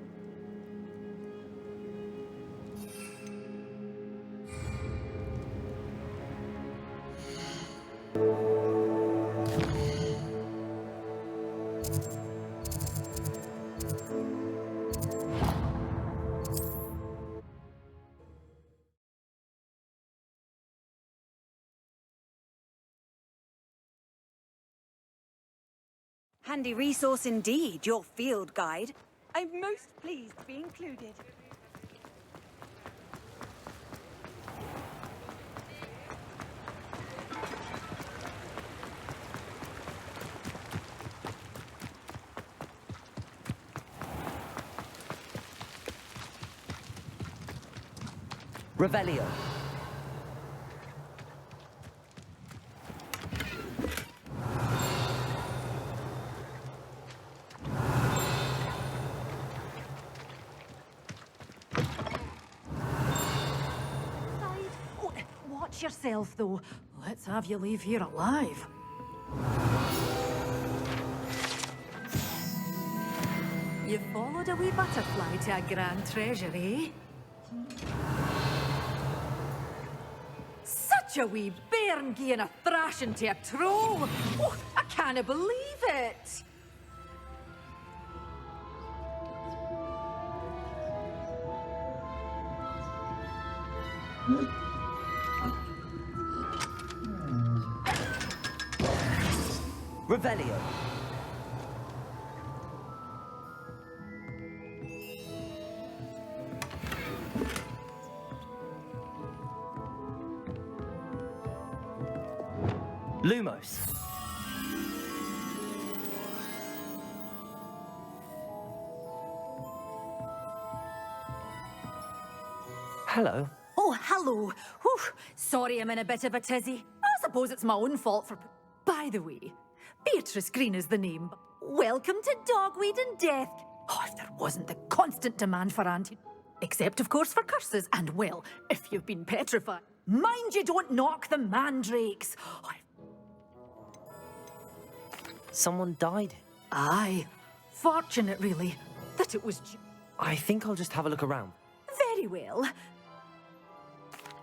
[SPEAKER 7] Handy resource indeed, your field guide. I'm most pleased to be included.
[SPEAKER 4] Revelio.
[SPEAKER 5] Watch yourself, though. Let's have you leave here alive. You followed a wee butterfly to a grand treasure, eh? Such a wee bairn gieing a thrashing to a troll! Oh, I can't believe it!
[SPEAKER 4] Revelio. Lumos. Hello.
[SPEAKER 5] Oh, hello. Whew. Sorry I'm in a bit of a tizzy. I suppose it's my own fault for... By the way, Beatrice Green is the name. Welcome to Dogweed and Death.
[SPEAKER 12] Oh, if there wasn't the constant demand for except, of course, for curses. And, well, if you've been petrified. Mind you don't knock the mandrakes. Oh,
[SPEAKER 4] Someone died.
[SPEAKER 12] aye. Fortunate, really, that it was...
[SPEAKER 4] I think I'll just have a look around.
[SPEAKER 12] Very well.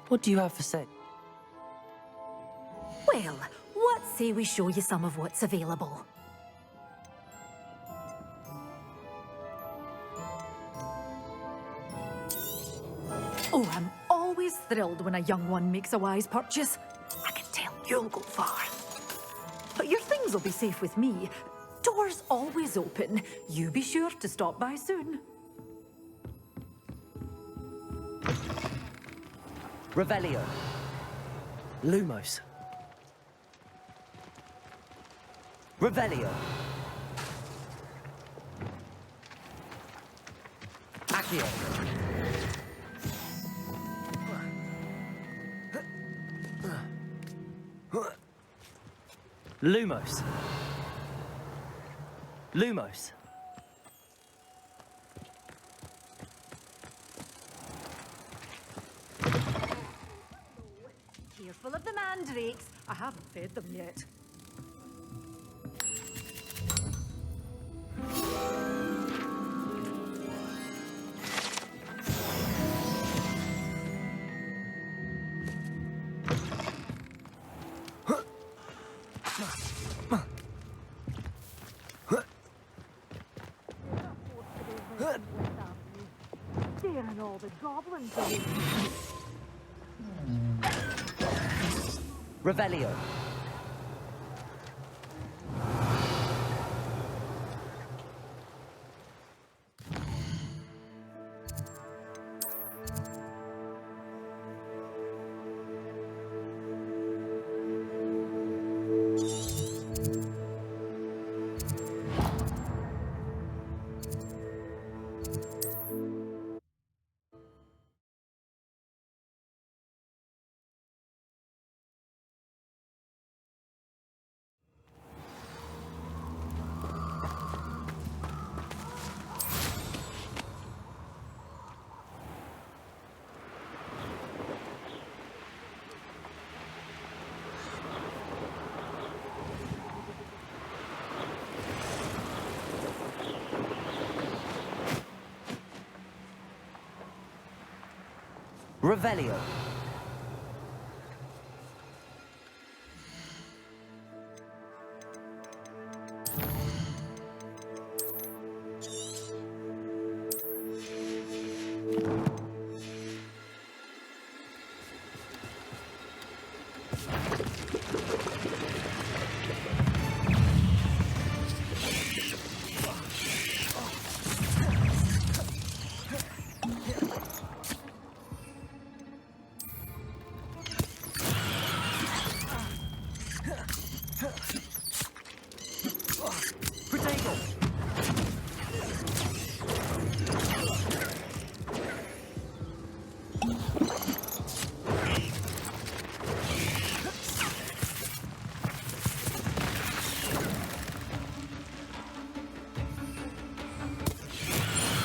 [SPEAKER 4] What do you have for sale?
[SPEAKER 12] Well, what say we show you some of what's available? Oh, I'm always thrilled when a young one makes a wise purchase. I can tell you'll go far. But your things will be safe with me. Doors always open. You be sure to stop by soon.
[SPEAKER 4] Revelio. Lumos. Revelio. Accio. Lumos. Lumos.
[SPEAKER 12] Careful of the mandrakes. I haven't fed them yet. Scaring all the goblins away.
[SPEAKER 4] Revelio. Revelio.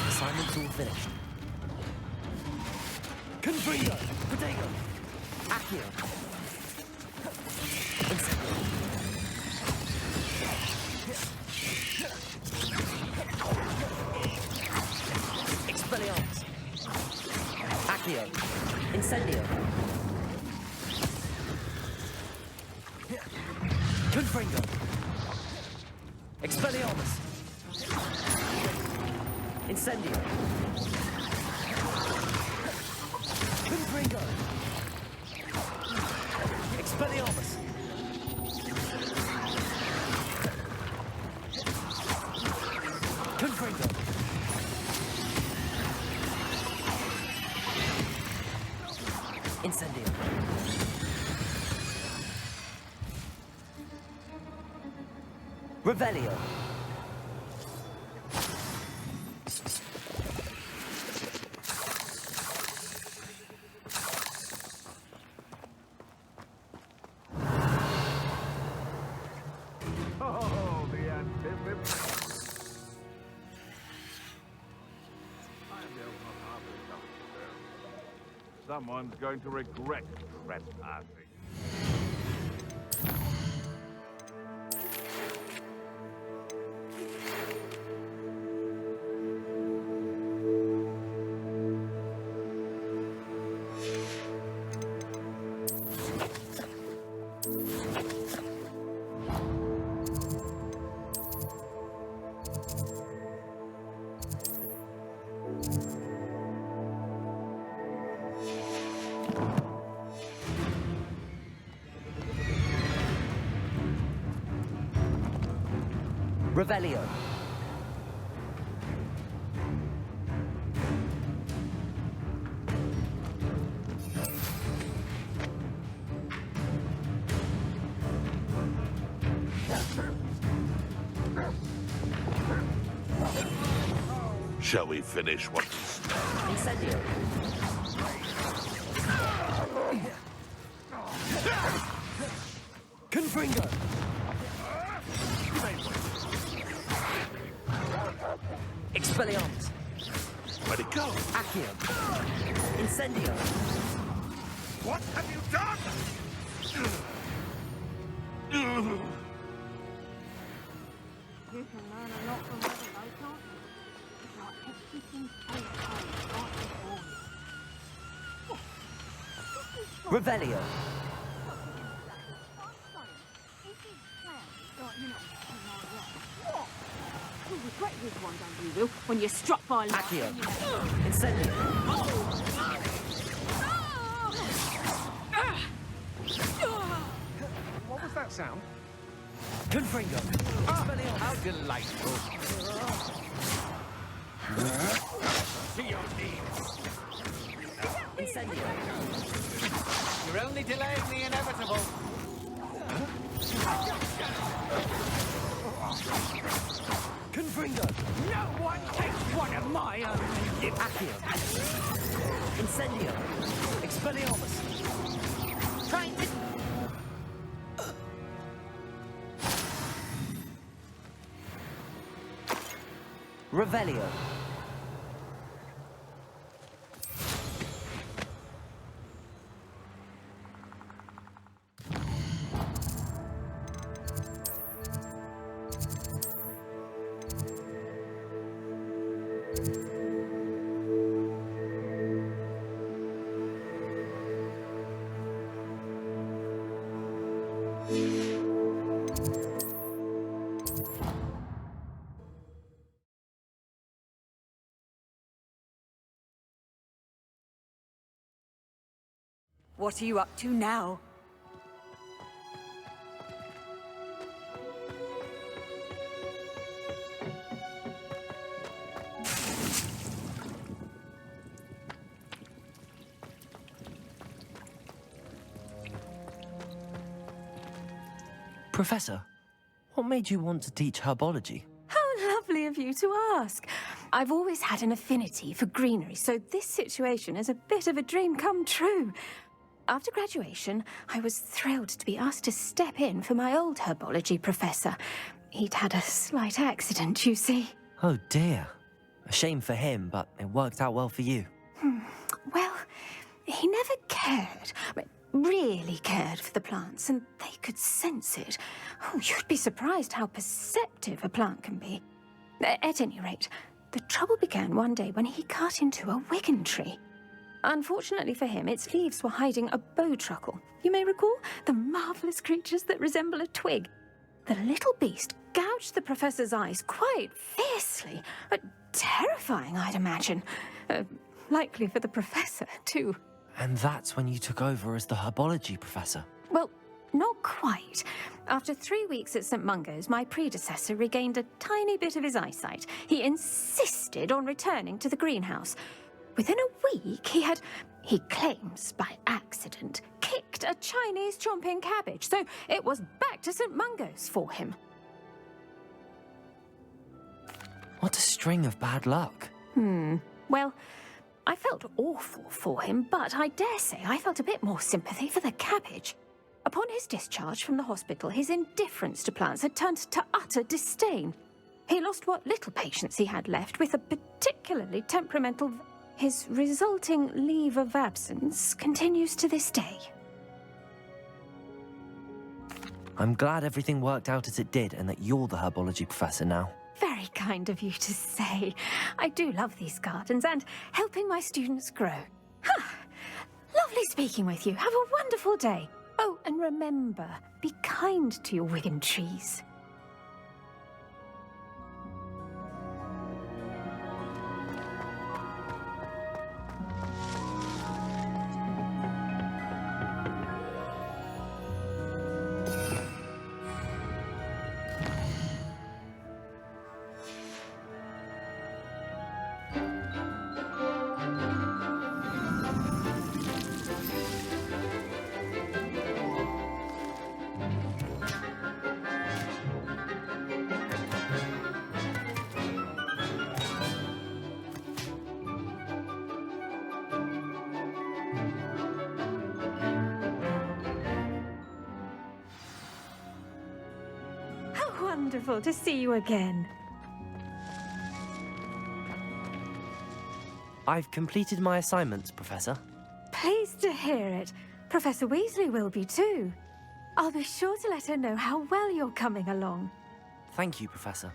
[SPEAKER 4] Assignment's all finished.
[SPEAKER 3] Confringo! Protego!
[SPEAKER 4] Accio. Expelliarmus. Accio. Incendio.
[SPEAKER 3] Confringo!
[SPEAKER 4] Expelliarmus. Incendio.
[SPEAKER 3] Confringo!
[SPEAKER 4] Expelliarmus.
[SPEAKER 3] Confringo!
[SPEAKER 4] Incendio. Revelio.
[SPEAKER 11] Someone's going to regret trespassing.
[SPEAKER 4] Revelio.
[SPEAKER 11] Shall we finish what we started?
[SPEAKER 4] Incendio.
[SPEAKER 3] Confringo!
[SPEAKER 4] Expelliarmus.
[SPEAKER 11] Where'd it go?
[SPEAKER 4] Accio. Incendio.
[SPEAKER 11] What have you done?
[SPEAKER 4] Revelio.
[SPEAKER 13] You'll regret this one, don't you, Will, when you're struck by lightning.
[SPEAKER 4] Accio. Incendio.
[SPEAKER 2] What was that sound?
[SPEAKER 3] Confringo!
[SPEAKER 2] Ah, how delightful.
[SPEAKER 11] To your knees.
[SPEAKER 4] Incendio.
[SPEAKER 2] You're only delaying the inevitable.
[SPEAKER 3] Confringo!
[SPEAKER 2] No one takes one of my own.
[SPEAKER 4] Accio. Incendio.
[SPEAKER 3] Expelliarmus!
[SPEAKER 4] Trying to... Revelio.
[SPEAKER 7] What are you up to now?
[SPEAKER 4] Professor, what made you want to teach herbology?
[SPEAKER 10] How lovely of you to ask. I've always had an affinity for greenery, so this situation is a bit of a dream come true. After graduation, I was thrilled to be asked to step in for my old herbology professor. He'd had a slight accident, you see.
[SPEAKER 4] Oh dear. A shame for him, but it worked out well for you.
[SPEAKER 10] Well, he never cared, really cared for the plants, and they could sense it. Oh, you'd be surprised how perceptive a plant can be. At any rate, the trouble began one day when he cut into a wigan tree. Unfortunately for him, its leaves were hiding a bowtruckle. You may recall the marvellous creatures that resemble a twig. The little beast gouged the professor's eyes quite fiercely, but terrifying, I'd imagine. Likely for the professor, too.
[SPEAKER 4] And that's when you took over as the herbology professor.
[SPEAKER 10] Well, not quite. After 3 weeks at St. Mungo's, my predecessor regained a tiny bit of his eyesight. He insisted on returning to the greenhouse. Within a week, he claims by accident, kicked a Chinese chomping cabbage, so it was back to St. Mungo's for him.
[SPEAKER 4] What a string of bad luck.
[SPEAKER 10] Well, I felt awful for him, but I dare say I felt a bit more sympathy for the cabbage. Upon his discharge from the hospital, his indifference to plants had turned to utter disdain. He lost what little patience he had left with a particularly temperamental... His resulting leave of absence continues to this day.
[SPEAKER 4] I'm glad everything worked out as it did and that you're the herbology professor now.
[SPEAKER 10] Very kind of you to say. I do love these gardens and helping my students grow. Lovely speaking with you. Have a wonderful day. Oh, and remember, be kind to your Wigan trees. Wonderful to see you again.
[SPEAKER 4] I've completed my assignments, Professor.
[SPEAKER 10] Pleased to hear it. Professor Weasley will be too. I'll be sure to let her know how well you're coming along.
[SPEAKER 4] Thank you, Professor.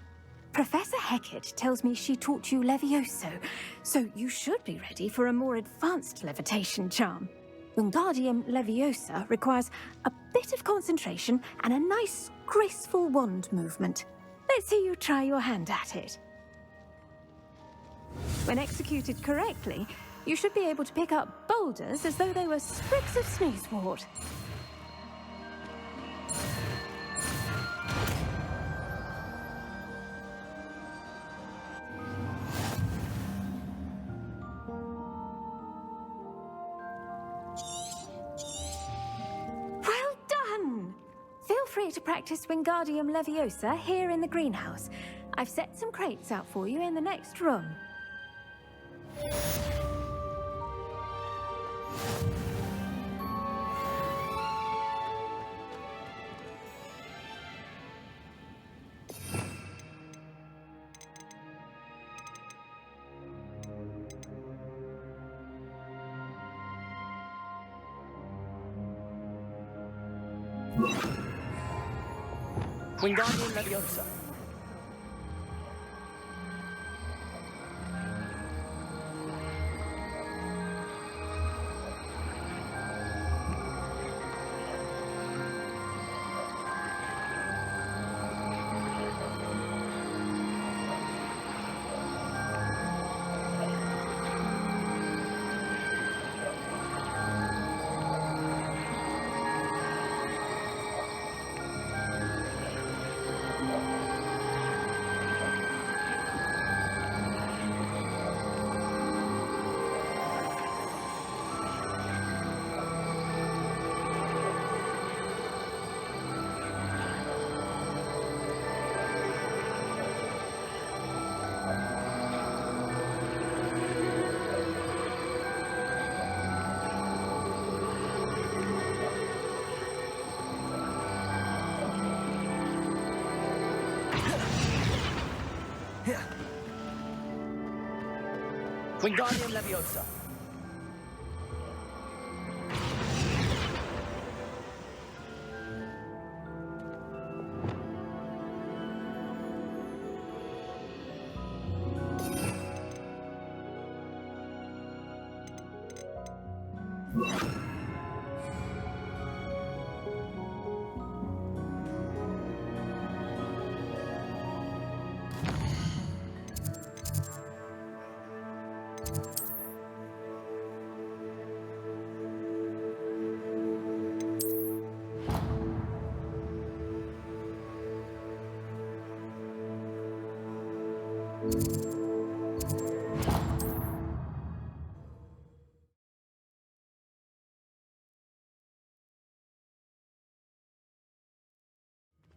[SPEAKER 10] Professor Hecat tells me she taught you Levioso, so you should be ready for a more advanced levitation charm. Wingardium Leviosa requires a bit of concentration and a nice, graceful wand movement. Let's see you try your hand at it. When executed correctly, you should be able to pick up boulders as though they were sprigs of sneezewort. Feel free to practice Wingardium Leviosa here in the greenhouse. I've set some crates out for you in the next room.
[SPEAKER 3] Wingardium Leviosa. Wingardium Leviosa.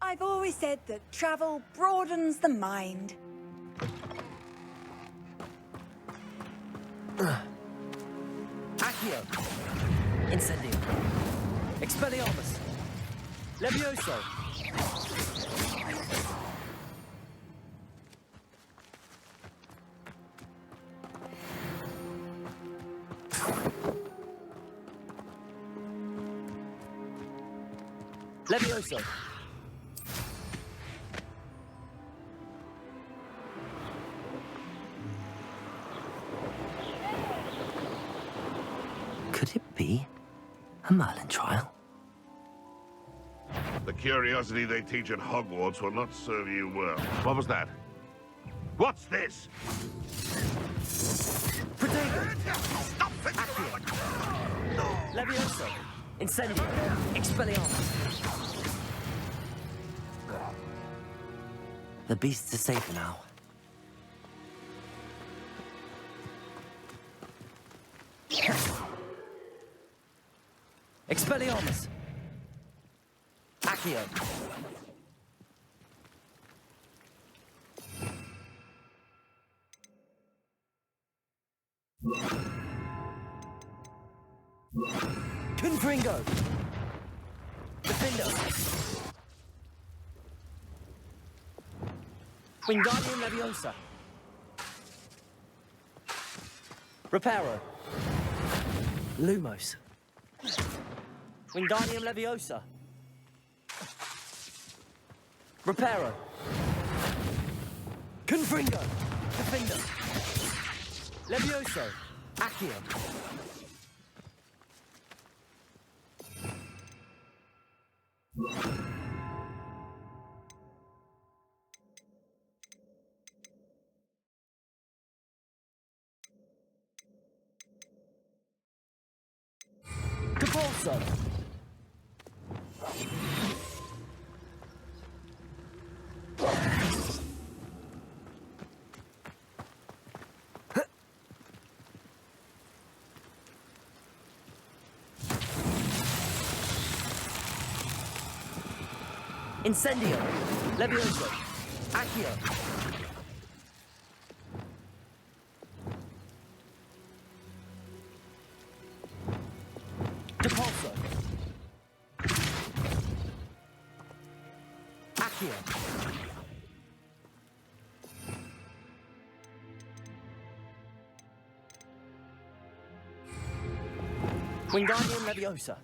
[SPEAKER 14] I've always said that travel broadens the mind.
[SPEAKER 3] Accio. Incendio. Expelliarmus. Levioso. Levioso.
[SPEAKER 4] Could it be a Merlin trial?
[SPEAKER 11] The curiosity they teach at Hogwarts will not serve you well. What was that? What's this?
[SPEAKER 3] Protego. Accio. Levioso. Incendio. Expelliarmus.
[SPEAKER 4] The beasts are safer now.
[SPEAKER 3] Expelliarmus. Accio. Confringo. Defendo. Wingardium Leviosa. Reparo.
[SPEAKER 4] Lumos.
[SPEAKER 3] Wingardium Leviosa. Reparo. Confringo. Defender. Levioso. Accio. Capulso. Incendio. Levioso. Accio. Depulso. Accio. Wingardium Leviosa.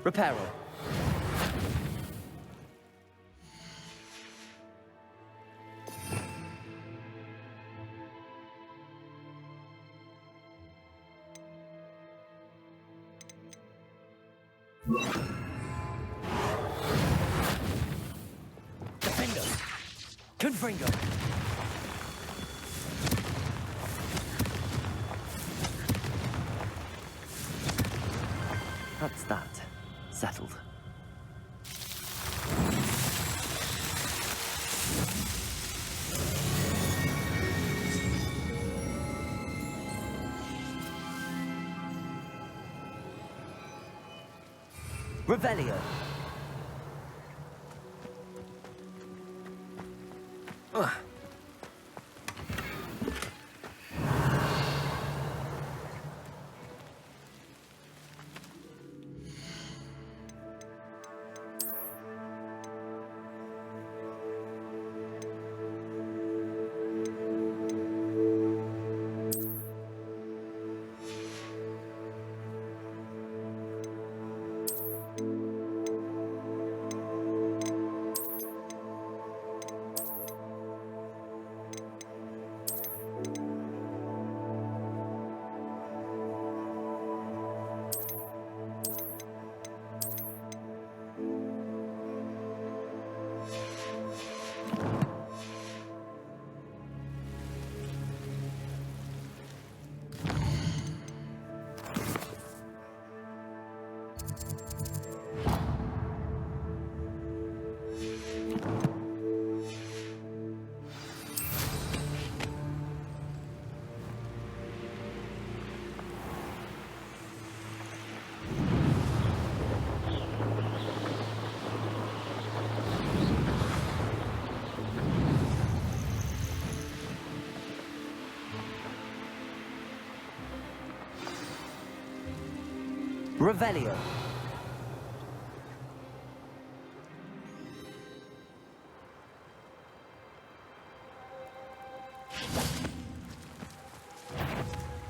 [SPEAKER 3] Reparo. Defendo. Confringo.
[SPEAKER 4] That's that. Settled.
[SPEAKER 3] Revelio. Revelio.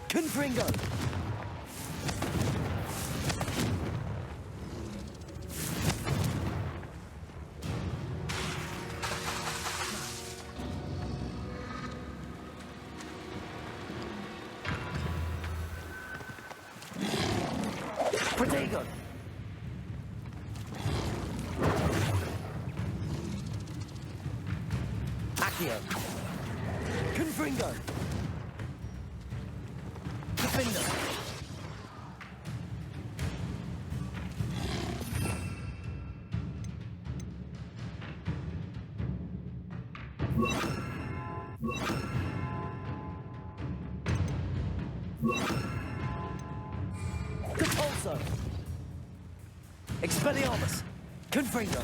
[SPEAKER 3] Confringo. Protego! Accio! Confringo! Defender! Compulso! Expelliarmus! Confringo!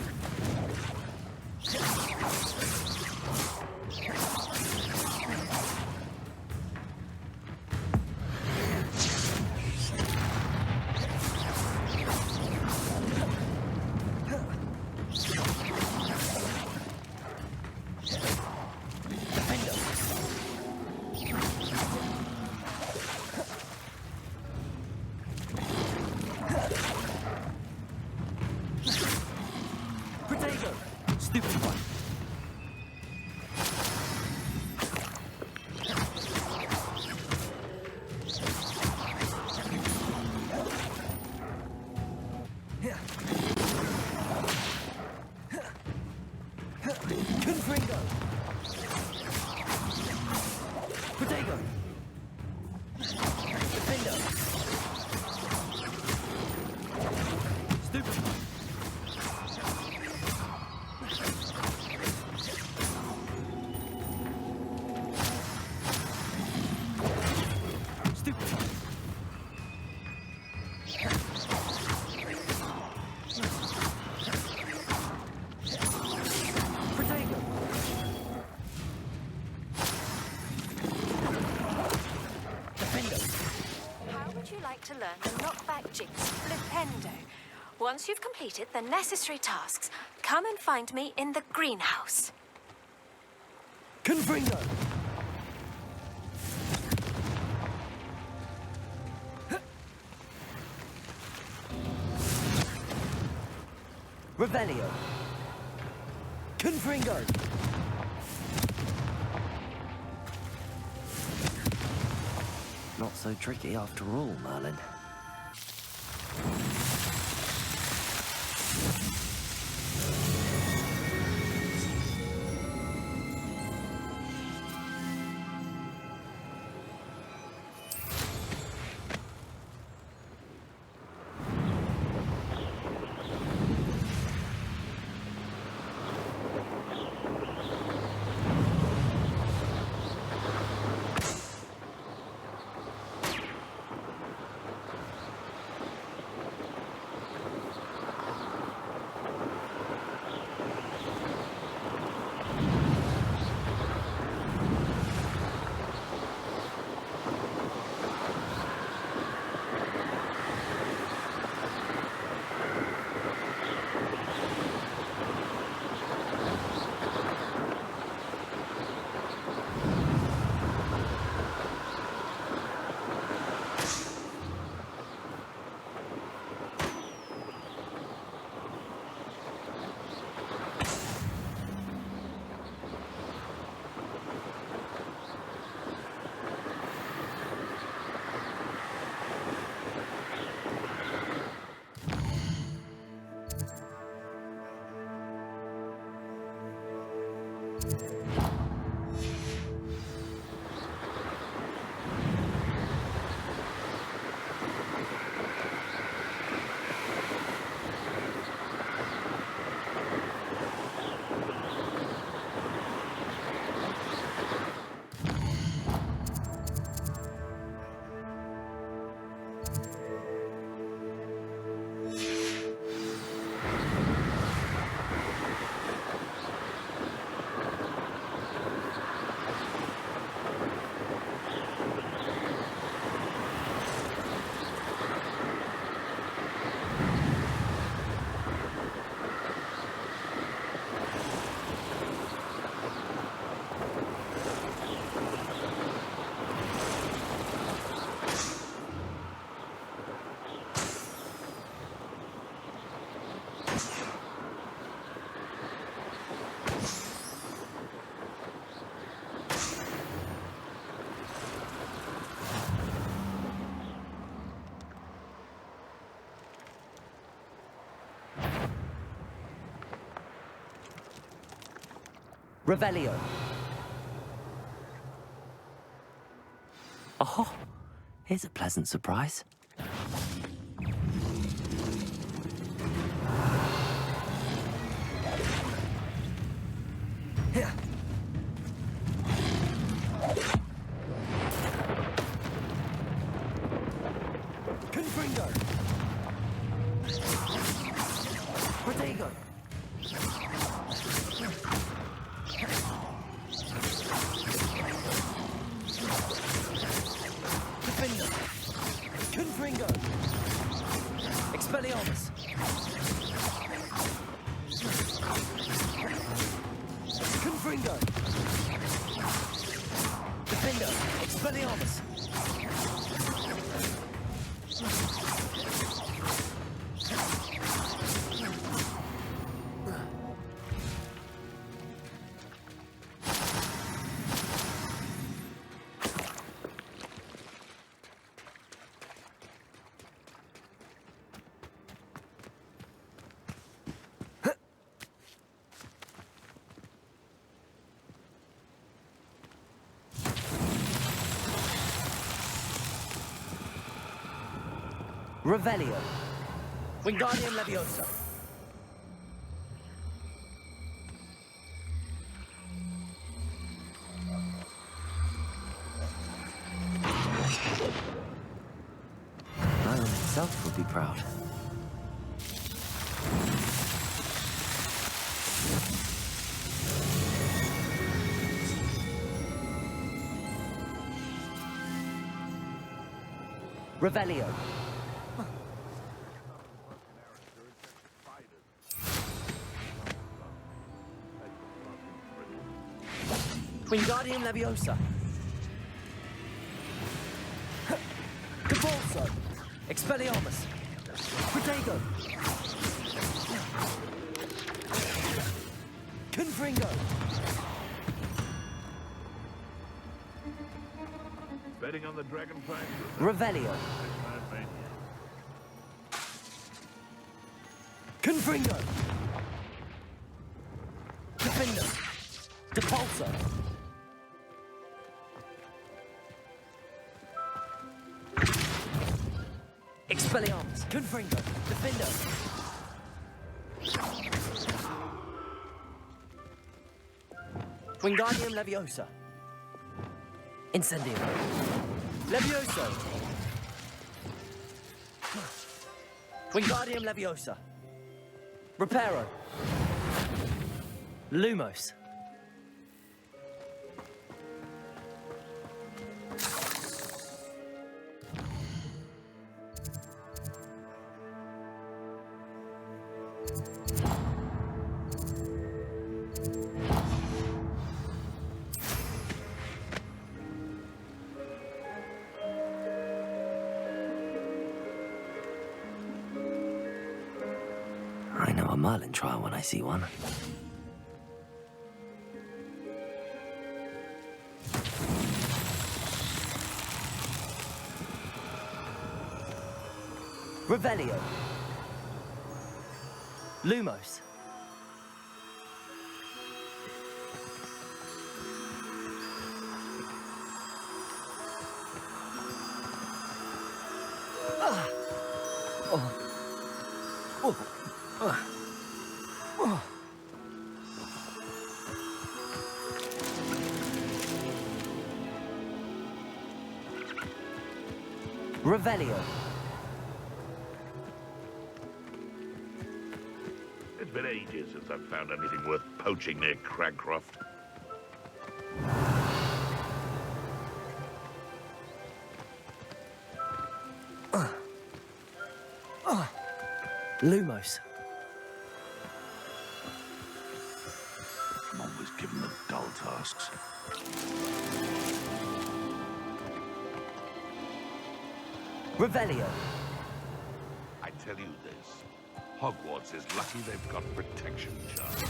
[SPEAKER 3] Protego! Stupid one! Confringo! Protego! Defender! Stupid one! Stupid one! Protego! Defender!
[SPEAKER 10] How would you like to learn the knockback jigs Flipendo? Once you've completed the necessary tasks, come and find me in the greenhouse.
[SPEAKER 3] Confringo! Revelio! Confringo!
[SPEAKER 4] Not so tricky after all, Merlin. Revelio. Oh, here's a pleasant surprise. Here. Confringo. Protego. Defender. Confringo. Expelliarmus. Confringo. Defender. Expelliarmus. Revelio. Wingardium Leviosa. Iron itself would be proud. Revelio. Wingardium Leviosa. Cabalso. Expelliarmus. Protego. Confringo.
[SPEAKER 11] Betting on the dragonfly?
[SPEAKER 4] Revelio. Confringo. Defender. Depulso. Expelliarmus. Confringo. Defender. Wingardium Leviosa. Incendio. Levioso. Wingardium Leviosa. Reparo. Lumos. I know a Merlin trial when I see one. Revelio. Lumos. Revelio.
[SPEAKER 11] It's been ages since I've found anything worth poaching near Cragcroft.
[SPEAKER 4] Lumos.
[SPEAKER 11] I'm always given the dull tasks.
[SPEAKER 4] Revelio.
[SPEAKER 11] I tell you this, Hogwarts is lucky they've got protection charms.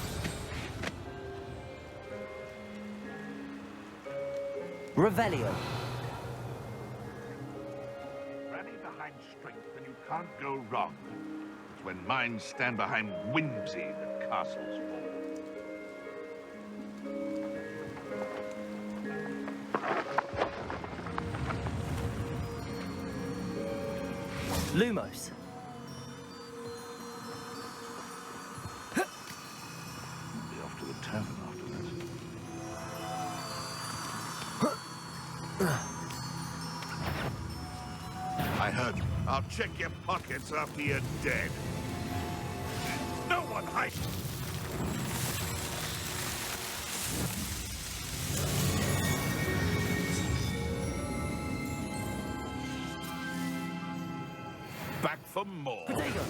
[SPEAKER 4] Revelio.
[SPEAKER 11] Rally behind strength and you can't go wrong. It's when minds stand behind whimsy that castles fall.
[SPEAKER 4] Lumos.
[SPEAKER 11] Be off to the tavern after this. I heard you. I'll check your pockets after you're dead. No one hide. Back for more.
[SPEAKER 4] Protego.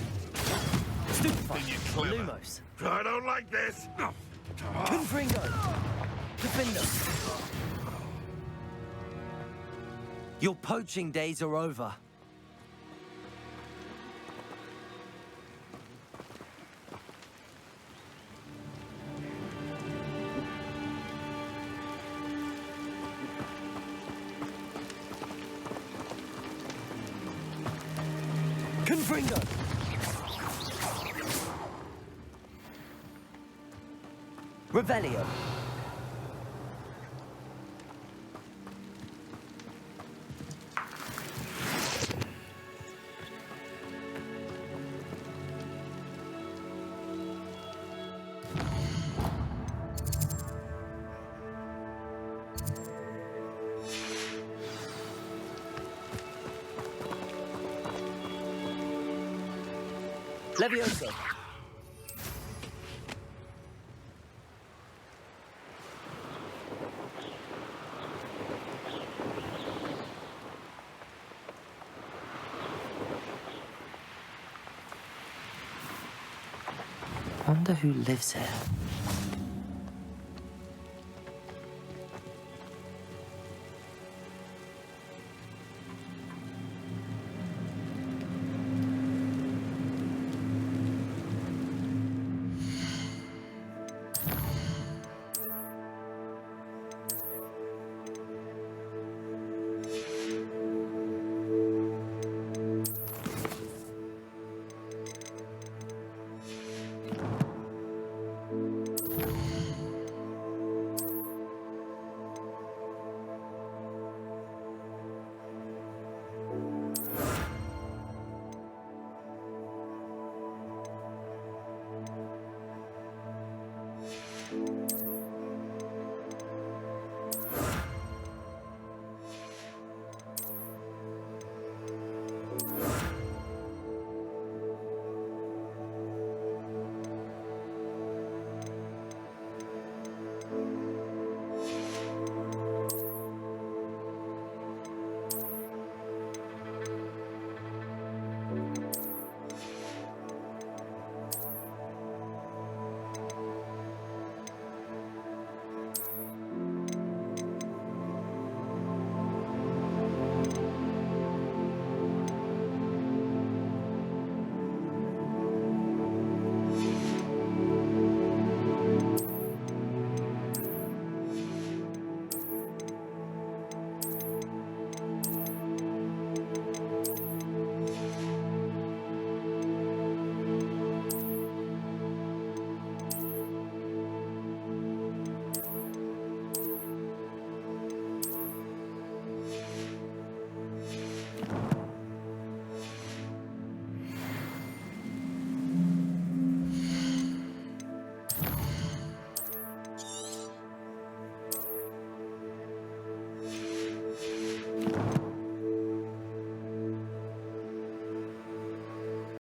[SPEAKER 4] Stupefy.
[SPEAKER 11] Think you're clever.
[SPEAKER 4] Lumos.
[SPEAKER 11] I don't like this.
[SPEAKER 4] Confringo. Defender. Your poaching days are over. Confringo. Revelio. Levioso. Wonder who lives here.